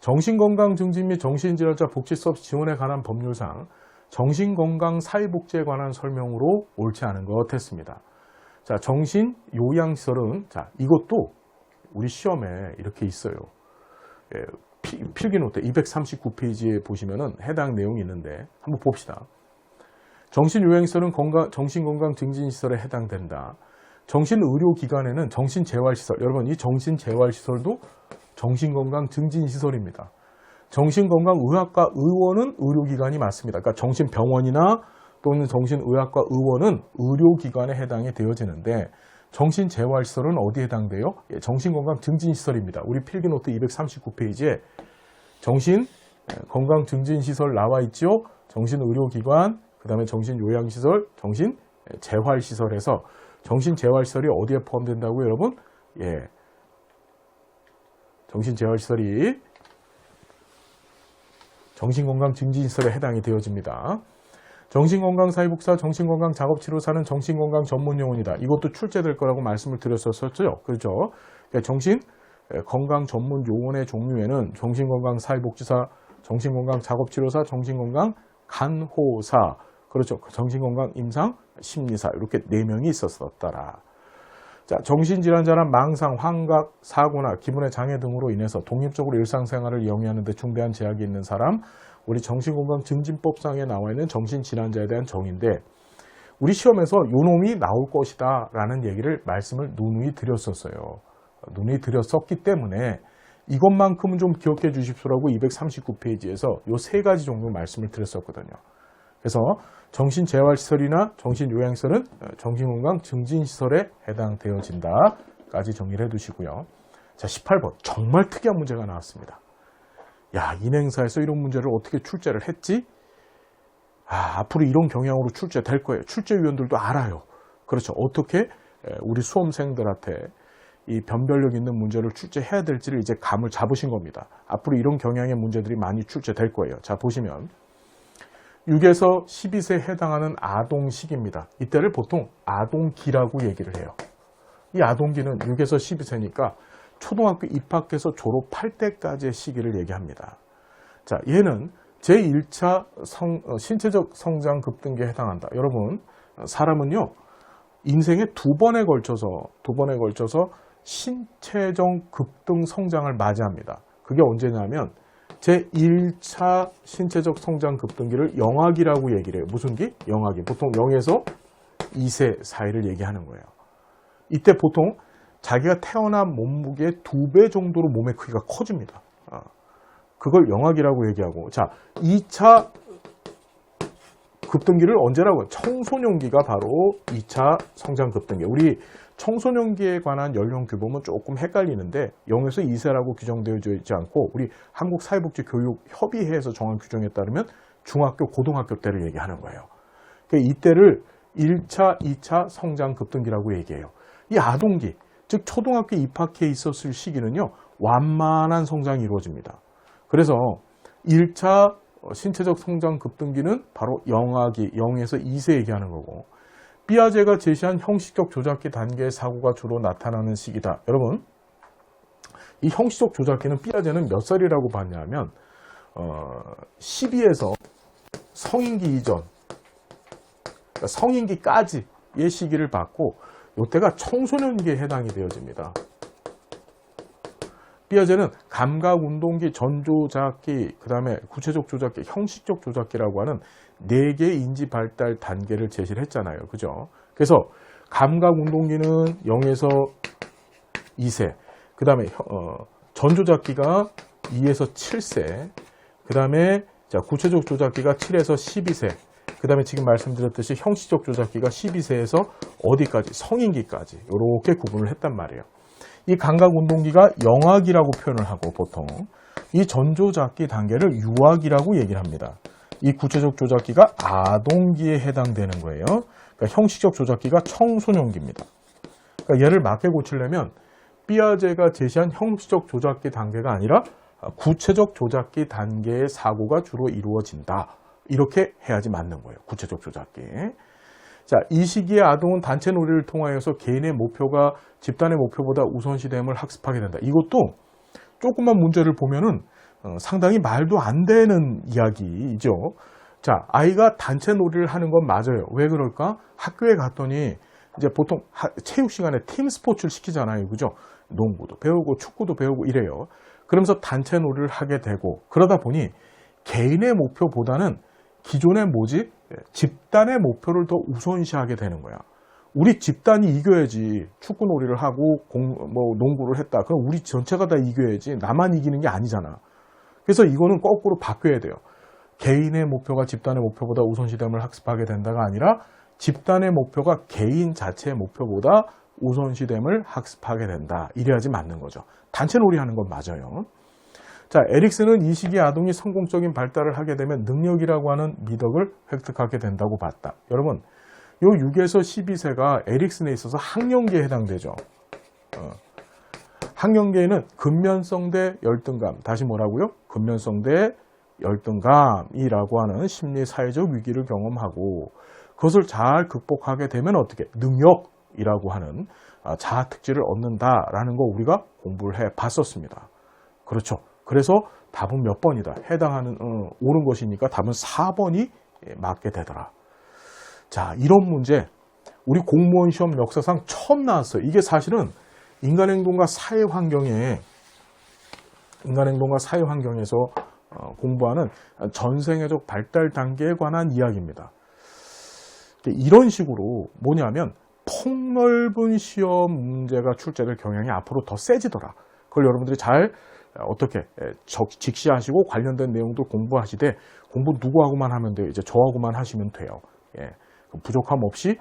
정신건강 증진 및 정신질환자 복지 서비스 지원에 관한 법률상 정신건강 사회복지에 관한 설명으로 옳지 않은 것 했습니다. 자, 정신요양시설은 이것도 우리 시험에 이렇게 있어요. 필기노트 239페이지에 보시면은 해당 내용이 있는데 한번 봅시다. 정신요양시설은 정신건강 증진시설에 해당된다. 정신의료기관에는 정신재활시설, 여러분 이 정신재활시설도 정신건강 증진시설입니다. 정신건강의학과 의원은 의료기관이 맞습니다. 그러니까 정신병원이나 또는 정신의학과 의원은 의료기관에 해당이 되어지는데 정신재활시설은 어디에 해당돼요? 정신건강증진시설입니다. 우리 필기노트 239페이지에 정신건강증진시설 나와 있죠? 정신의료기관, 그 다음에 정신요양시설, 정신재활시설에서 정신재활시설이 어디에 포함된다고요, 여러분? 정신재활시설이 정신건강증진시설에 해당이 되어집니다. 정신건강사회복지사, 정신건강작업치료사는 정신건강 전문용어이다. 이것도 출제될 거라고 말씀을 드렸었죠. 그렇죠? 정신건강 전문용어의 종류에는 정신건강사회복지사, 정신건강작업치료사, 정신건강간호사, 그렇죠. 정신건강임상심리사 이렇게 4명이 있었더라. 자, 정신질환자란 망상, 환각, 사고나 기분의 장애 등으로 인해서 독립적으로 일상생활을 영위하는 데 중대한 제약이 있는 사람, 우리 정신건강증진법상에 나와 있는 정신질환자에 대한 정의인데 우리 시험에서 요놈이 나올 것이다 라는 얘기를 말씀을 누누이 드렸었어요. 누누이 드렸었기 때문에 이것만큼은 좀 기억해 주십시오라고 239페이지에서 요 3가지 종류 말씀을 드렸었거든요. 그래서 정신재활시설이나 정신요양시설은 정신건강증진시설에 해당되어진다까지 정리를 해두시고요. 자, 18번 정말 특이한 문제가 나왔습니다. 야, 인행사에서 이런 문제를 어떻게 출제를 했지? 앞으로 이런 경향으로 출제될 거예요. 출제위원들도 알아요. 그렇죠. 어떻게 우리 수험생들한테 이 변별력 있는 문제를 출제해야 될지를 이제 감을 잡으신 겁니다. 앞으로 이런 경향의 문제들이 많이 출제될 거예요. 자, 보시면 6에서 12세에 해당하는 아동시기입니다. 이때를 보통 아동기라고 얘기를 해요. 이 아동기는 6에서 12세니까 초등학교 입학해서 졸업할 때까지의 시기를 얘기합니다. 자, 얘는 제1차 신체적 성장 급등기에 해당한다. 여러분, 사람은요, 인생에 두 번에 걸쳐서 신체적 급등 성장을 맞이합니다. 그게 언제냐면 제1차 신체적 성장 급등기를 영아기라고 얘기를 해요. 무슨 기? 영아기. 보통 0에서 2세 사이를 얘기하는 거예요. 이때 보통 자기가 태어난 몸무게의 2배 정도로 몸의 크기가 커집니다. 그걸 영아기라고 얘기하고, 자, 2차 급등기를 언제라고? 청소년기가 바로 2차 성장 급등기. 우리 청소년기에 관한 연령 규범은 조금 헷갈리는데 0에서 2세라고 규정되어 있지 않고 우리 한국사회복지교육협의회에서 정한 규정에 따르면 중학교, 고등학교 때를 얘기하는 거예요. 그러니까 이때를 1차, 2차 성장 급등기라고 얘기해요. 이 아동기, 즉 초등학교 입학해 있었을 시기는요, 완만한 성장이 이루어집니다. 그래서 1차 신체적 성장 급등기는 바로 영아기, 0에서 2세 얘기하는 거고, 삐아제가 제시한 형식적 조작기 단계의 사고가 주로 나타나는 시기다. 여러분, 이 형식적 조작기는 삐아제는 몇 살이라고 봤냐면 12에서 성인기 이전, 그러니까 성인기까지의 시기를 봤고 이때가 청소년기에 해당이 되어집니다. 삐아제는 감각운동기, 전조작기, 그 다음에 구체적 조작기, 형식적 조작기라고 하는 4개의 인지 발달 단계를 제시를 했잖아요. 그죠? 그래서 감각 운동기는 0에서 2세, 그 다음에 전조작기가 2에서 7세, 그 다음에 구체적 조작기가 7에서 12세, 그 다음에 지금 말씀드렸듯이 형시적 조작기가 12세에서 어디까지? 성인기까지 이렇게 구분을 했단 말이에요. 이 감각 운동기가 영악이라고 표현을 하고 보통 이 전조작기 단계를 유악이라고 얘기를 합니다. 이 구체적 조작기가 아동기에 해당되는 거예요. 그러니까 형식적 조작기가 청소년기입니다. 그러니까 얘를 맞게 고치려면 삐아제가 제시한 형식적 조작기 단계가 아니라 구체적 조작기 단계의 사고가 주로 이루어진다. 이렇게 해야지 맞는 거예요. 구체적 조작기. 자, 이 시기에 아동은 단체 놀이를 통하여서 개인의 목표가 집단의 목표보다 우선시됨을 학습하게 된다. 이것도 조금만 문제를 보면은 상당히 말도 안 되는 이야기죠. 자, 아이가 단체 놀이를 하는 건 맞아요. 왜 그럴까? 학교에 갔더니 이제 보통 체육 시간에 팀 스포츠를 시키잖아요. 그죠? 농구도 배우고 축구도 배우고 이래요. 그러면서 단체 놀이를 하게 되고 그러다 보니 개인의 목표보다는 기존의 집단의 목표를 더 우선시하게 되는 거야. 우리 집단이 이겨야지. 축구 놀이를 하고 농구를 했다. 그럼 우리 전체가 다 이겨야지. 나만 이기는 게 아니잖아. 그래서 이거는 거꾸로 바뀌어야 돼요. 개인의 목표가 집단의 목표보다 우선시됨을 학습하게 된다가 아니라 집단의 목표가 개인 자체의 목표보다 우선시됨을 학습하게 된다. 이래야지 맞는 거죠. 단체 놀이하는 건 맞아요. 자, 에릭슨은 이 시기에 아동이 성공적인 발달을 하게 되면 능력이라고 하는 미덕을 획득하게 된다고 봤다. 여러분, 요 6에서 12세가 에릭슨에 있어서 학령기에 해당되죠. 학령기에는 근면성 대 열등감, 다시 뭐라고요? 근면성 대 열등감이라고 하는 심리 사회적 위기를 경험하고 그것을 잘 극복하게 되면 어떻게? 능력이라고 하는 자아 특질을 얻는다라는 거 우리가 공부를 해 봤었습니다. 그렇죠. 그래서 답은 몇 번이다. 해당하는 옳은 것이니까 답은 4번이 맞게 되더라. 자, 이런 문제 우리 공무원 시험 역사상 처음 나왔어요. 이게 사실은 인간행동과 사회환경에서 공부하는 전생애적 발달 단계에 관한 이야기입니다. 이런 식으로 뭐냐면 폭넓은 시험 문제가 출제될 경향이 앞으로 더 세지더라. 그걸 여러분들이 잘 어떻게 직시하시고 관련된 내용도 공부하시되 공부 누구하고만 하면 돼요. 이제 저하고만 하시면 돼요. 예, 부족함 없이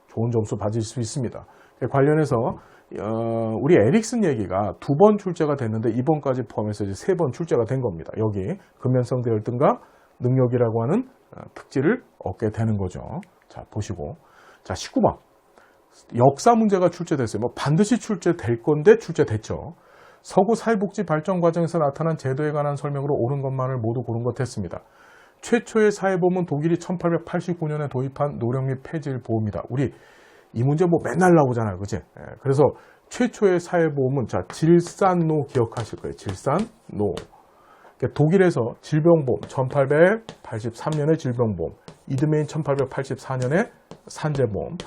좋은 점수 받을 수 있습니다. 관련해서 우리 에릭슨 얘기가 2번 출제가 됐는데 이번까지 포함해서 이제 3번 출제가 된 겁니다. 여기 근면성 대 열등감, 능력이라고 하는 특질을 얻게 되는 거죠. 자, 보시고. 자, 19번. 역사 문제가 출제됐어요. 뭐 반드시 출제될 건데 출제됐죠. 서구 사회복지 발전 과정에서 나타난 제도에 관한 설명으로 옳은 것만을 모두 고른 것 했습니다. 최초의 사회보험은 독일이 1889년에 도입한 노령 및 폐질 보험이다. 우리 이 문제 뭐 맨날 나오잖아요. 그치? 그래서 최초의 사회보험은 자, 질산노 기억하실 거예요. 질산노. 독일에서 질병보험 1883년에 질병보험, 이드메인 1884년에 산재보험,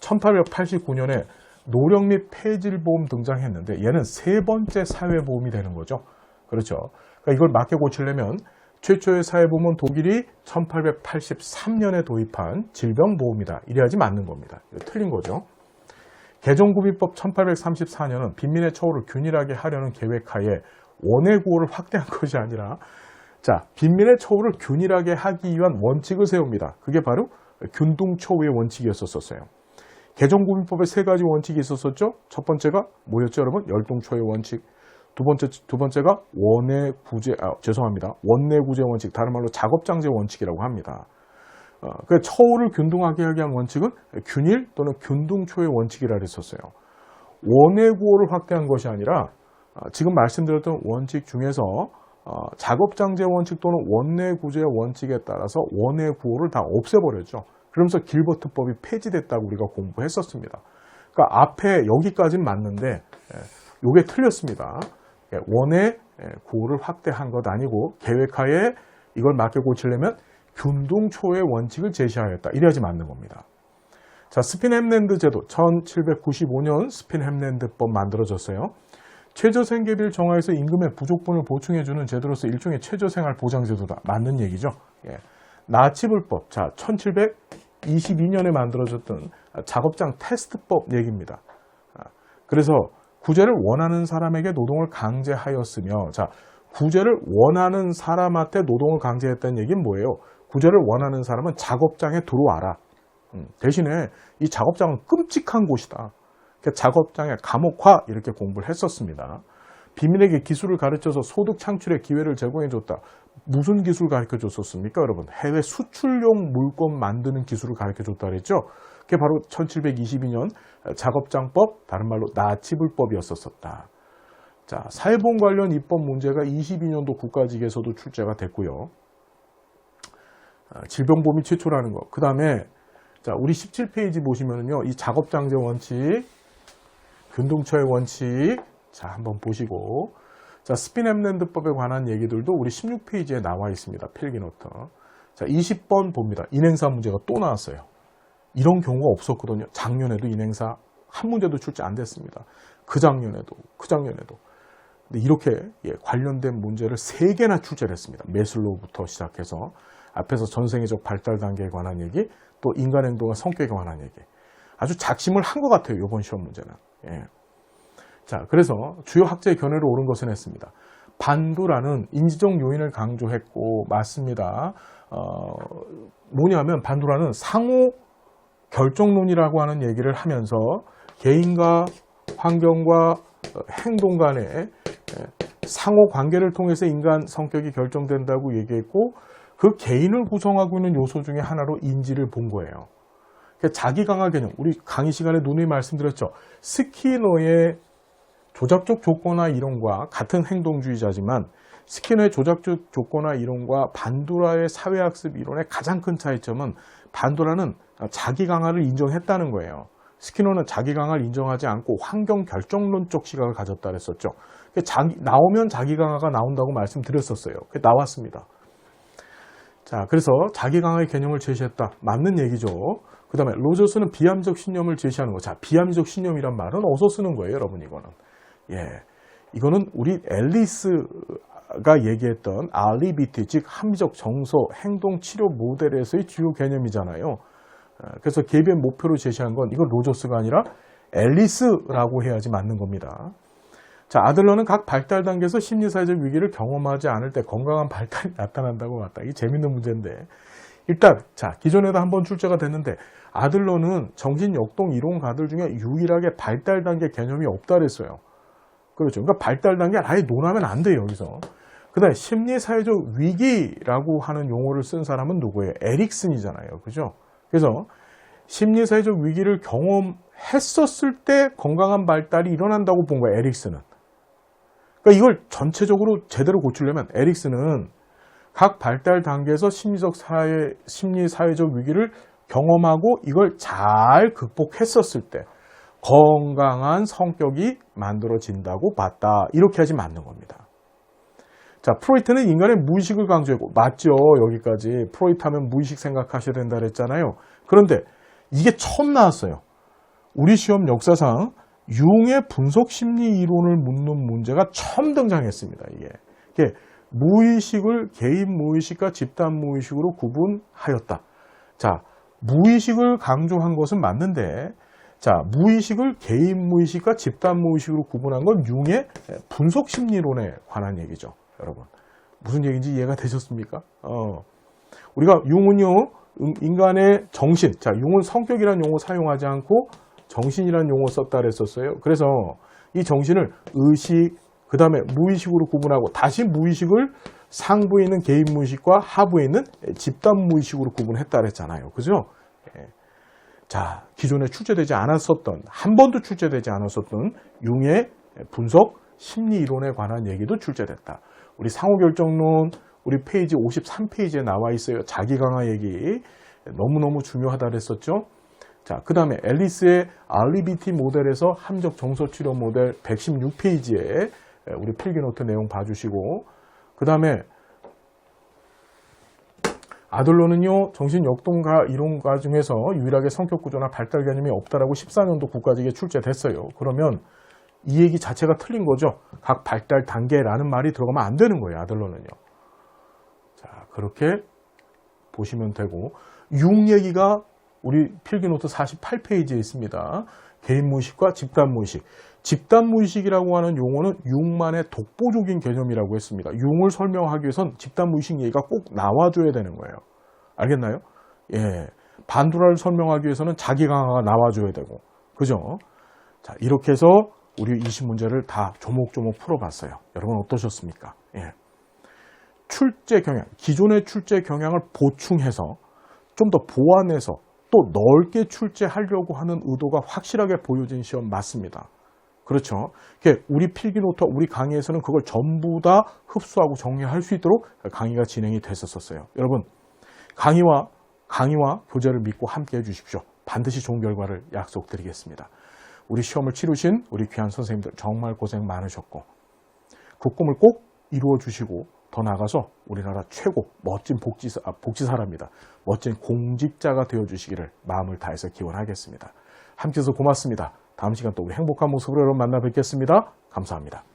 1889년에 노령 및 폐질보험 등장했는데 얘는 3번째 사회보험이 되는 거죠. 그렇죠. 그러니까 이걸 맞게 고치려면 최초의 사회보험은 독일이 1883년에 도입한 질병보험이다. 이래야지 맞는 겁니다. 틀린 거죠. 개정구비법 1834년은 빈민의 처우를 균일하게 하려는 계획하에 원해구호를 확대한 것이 아니라 자, 빈민의 처우를 균일하게 하기 위한 원칙을 세웁니다. 그게 바로 균등처우의 원칙이었었어요. 개정구비법에 3가지 원칙이 있었었죠. 첫 번째가 뭐였죠, 여러분? 열등처우의 원칙. 두 번째가 원내구제 원칙, 다른 말로 작업장제 원칙이라고 합니다. 그 처우를 균등하게 하기 위한 원칙은 균일 또는 균등초의 원칙이라 했었어요. 원내구호를 확대한 것이 아니라 지금 말씀드렸던 원칙 중에서 작업장제 원칙 또는 원내구제 원칙에 따라서 원내구호를 다 없애버렸죠. 그러면서 길버트법이 폐지됐다고 우리가 공부했었습니다. 그러니까 앞에 여기까지는 맞는데 이게 틀렸습니다. 원의 구호를 확대한 것 아니고 계획하에 이걸 맞게 고치려면 균등초의 원칙을 제시하였다. 이래야지 맞는 겁니다. 자, 스핀햄랜드 제도 1795년 스핀햄랜드법 만들어졌어요. 최저생계비를 정하여서 임금의 부족분을 보충해주는 제도로서 일종의 최저생활 보장제도다. 맞는 얘기죠. 나치불법. 자, 1722년에 만들어졌던 작업장 테스트법 얘기입니다. 그래서 구제를 원하는 사람에게 노동을 강제하였으며, 자, 구제를 원하는 사람한테 노동을 강제했다는 얘기는 뭐예요? 구제를 원하는 사람은 작업장에 들어와라. 대신에 이 작업장은 끔찍한 곳이다. 작업장의 감옥화 이렇게 공부를 했었습니다. 비민에게 기술을 가르쳐서 소득 창출의 기회를 제공해줬다. 무슨 기술 가르쳐줬었습니까, 여러분? 해외 수출용 물건 만드는 기술을 가르쳐줬다 그랬죠? 그게 바로 1722년 작업장법, 다른 말로 나치불법이었었다. 자, 사회보험 관련 입법 문제가 22년도 국가직에서도 출제가 됐고요. 질병보험이 최초라는 거. 그 다음에 자, 우리 17페이지 보시면은요, 이 작업장제 원칙, 균등처의 원칙, 자, 한번 보시고, 자, 스피nem랜드법에 관한 얘기들도 우리 16페이지에 나와 있습니다. 필기노트. 자, 20번 봅니다. 인행사 문제가 또 나왔어요. 이런 경우가 없었거든요. 작년에도 인행사 한 문제도 출제 안 됐습니다. 그 작년에도. 근데 이렇게 관련된 문제를 3개나 출제를 했습니다. 매슬로우부터 시작해서 앞에서 전생애적 발달 단계에 관한 얘기, 또 인간 행동과 성격에 관한 얘기. 아주 작심을 한 것 같아요, 이번 시험 문제는. 예. 자, 그래서 주요 학자의 견해로 옳은 것은 했습니다. 반두라는 인지적 요인을 강조했고, 맞습니다. 뭐냐면 반두라는 상호 결정론이라고 하는 얘기를 하면서 개인과 환경과 행동 간의 상호 관계를 통해서 인간 성격이 결정된다고 얘기했고, 그 개인을 구성하고 있는 요소 중에 하나로 인지를 본 거예요. 자기 강화 개념, 우리 강의 시간에 누누이 말씀드렸죠. 스키너의 조작적 조건화 이론과 같은 행동주의자지만 스키너의 조작적 조건화 이론과 반두라의 사회학습 이론의 가장 큰 차이점은 반두라는 자기 강화를 인정했다는 거예요. 스키너는 자기 강화를 인정하지 않고 환경 결정론적 시각을 가졌다 그랬었죠. 나오면 자기 강화가 나온다고 말씀드렸었어요. 나왔습니다. 자, 그래서 자기 강화의 개념을 제시했다. 맞는 얘기죠. 그 다음에 로저스는 비합리적 신념을 제시하는 거. 자, 비합리적 신념이란 말은 어디서 쓰는 거예요, 여러분, 이거는. 예. 이거는 우리 앨리스가 얘기했던 알리비티, 즉 합리적 정서, 행동 치료 모델에서의 주요 개념이잖아요. 그래서 개별 목표로 제시한 건 이건 로저스가 아니라 앨리스라고 해야지 맞는 겁니다. 자, 아들러는 각 발달 단계에서 심리사회적 위기를 경험하지 않을 때 건강한 발달이 나타난다고 봤다. 이게 재밌는 문제인데. 일단, 자, 기존에도 한번 출제가 됐는데, 아들러는 정신역동 이론가들 중에 유일하게 발달 단계 개념이 없다 그랬어요. 그렇죠. 그러니까 발달 단계를 아예 논하면 안 돼요, 여기서. 그 다음에 심리사회적 위기라고 하는 용어를 쓴 사람은 누구예요? 에릭슨이잖아요. 그죠? 그래서 심리사회적 위기를 경험했었을 때 건강한 발달이 일어난다고 본 거예요, 에릭슨은. 그러니까 이걸 전체적으로 제대로 고치려면 에릭슨은 각 발달 단계에서 심리사회적 위기를 경험하고 이걸 잘 극복했었을 때 건강한 성격이 만들어진다고 봤다. 이렇게 하지 맞는 겁니다. 자, 프로이트는 인간의 무의식을 강조했고, 맞죠? 여기까지. 프로이트 하면 무의식 생각하셔야 된다 그랬잖아요. 그런데 이게 처음 나왔어요. 우리 시험 역사상 융의 분석 심리 이론을 묻는 문제가 처음 등장했습니다. 이게 무의식을 개인 무의식과 집단 무의식으로 구분하였다. 자, 무의식을 강조한 것은 맞는데, 자, 무의식을 개인 무의식과 집단 무의식으로 구분한 건 융의 분석 심리론에 관한 얘기죠. 여러분, 무슨 얘기인지 이해가 되셨습니까? 우리가 융은요, 인간의 정신, 자, 융은 성격이라는 용어 사용하지 않고 정신이라는 용어 썼다 그랬었어요. 그래서 이 정신을 의식, 그 다음에 무의식으로 구분하고 다시 무의식을 상부에 있는 개인 무의식과 하부에 있는 집단 무의식으로 구분했다 그랬잖아요. 그죠? 자, 기존에 출제되지 않았었던, 한 번도 출제되지 않았었던 융의 분석 심리 이론에 관한 얘기도 출제됐다. 우리 상호결정론, 우리 페이지 53페이지에 나와 있어요. 자기 강화 얘기. 너무너무 중요하다 그랬었죠. 자, 그 다음에 앨리스의 알리비티 모델에서 함적 정서 치료 모델 116페이지에 우리 필기노트 내용 봐주시고, 그 다음에 아들러는요, 정신역동가 이론가 중에서 유일하게 성격구조나 발달 개념이 없다라고 14년도 국가직에 출제됐어요. 그러면 이 얘기 자체가 틀린 거죠. 각 발달 단계라는 말이 들어가면 안 되는 거예요, 아들러는요. 자, 그렇게 보시면 되고, 융 얘기가 우리 필기노트 48페이지에 있습니다. 개인무의식과 집단무의식. 집단무의식이라고 하는 용어는 융만의 독보적인 개념이라고 했습니다. 융을 설명하기 위해선 집단무의식 얘기가 꼭 나와줘야 되는 거예요. 알겠나요? 예. 반두라를 설명하기 위해서는 자기 강화가 나와줘야 되고. 그죠? 자, 이렇게 해서 우리 20문제를 다 조목조목 풀어봤어요. 여러분 어떠셨습니까? 예. 출제 경향, 기존의 출제 경향을 보충해서 좀 더 보완해서 또 넓게 출제하려고 하는 의도가 확실하게 보여진 시험 맞습니다. 그렇죠. 우리 필기노트와 우리 강의에서는 그걸 전부 다 흡수하고 정리할 수 있도록 강의가 진행이 됐었어요. 여러분, 강의와 교재를 믿고 함께 해주십시오. 반드시 좋은 결과를 약속드리겠습니다. 우리 시험을 치르신 우리 귀한 선생님들 정말 고생 많으셨고 그 꿈을 꼭 이루어 주시고 더 나아가서 우리나라 최고 멋진 복지사랍니다. 멋진 공직자가 되어주시기를 마음을 다해서 기원하겠습니다. 함께해서 고맙습니다. 다음 시간 또 우리 행복한 모습으로 여러분 만나 뵙겠습니다. 감사합니다.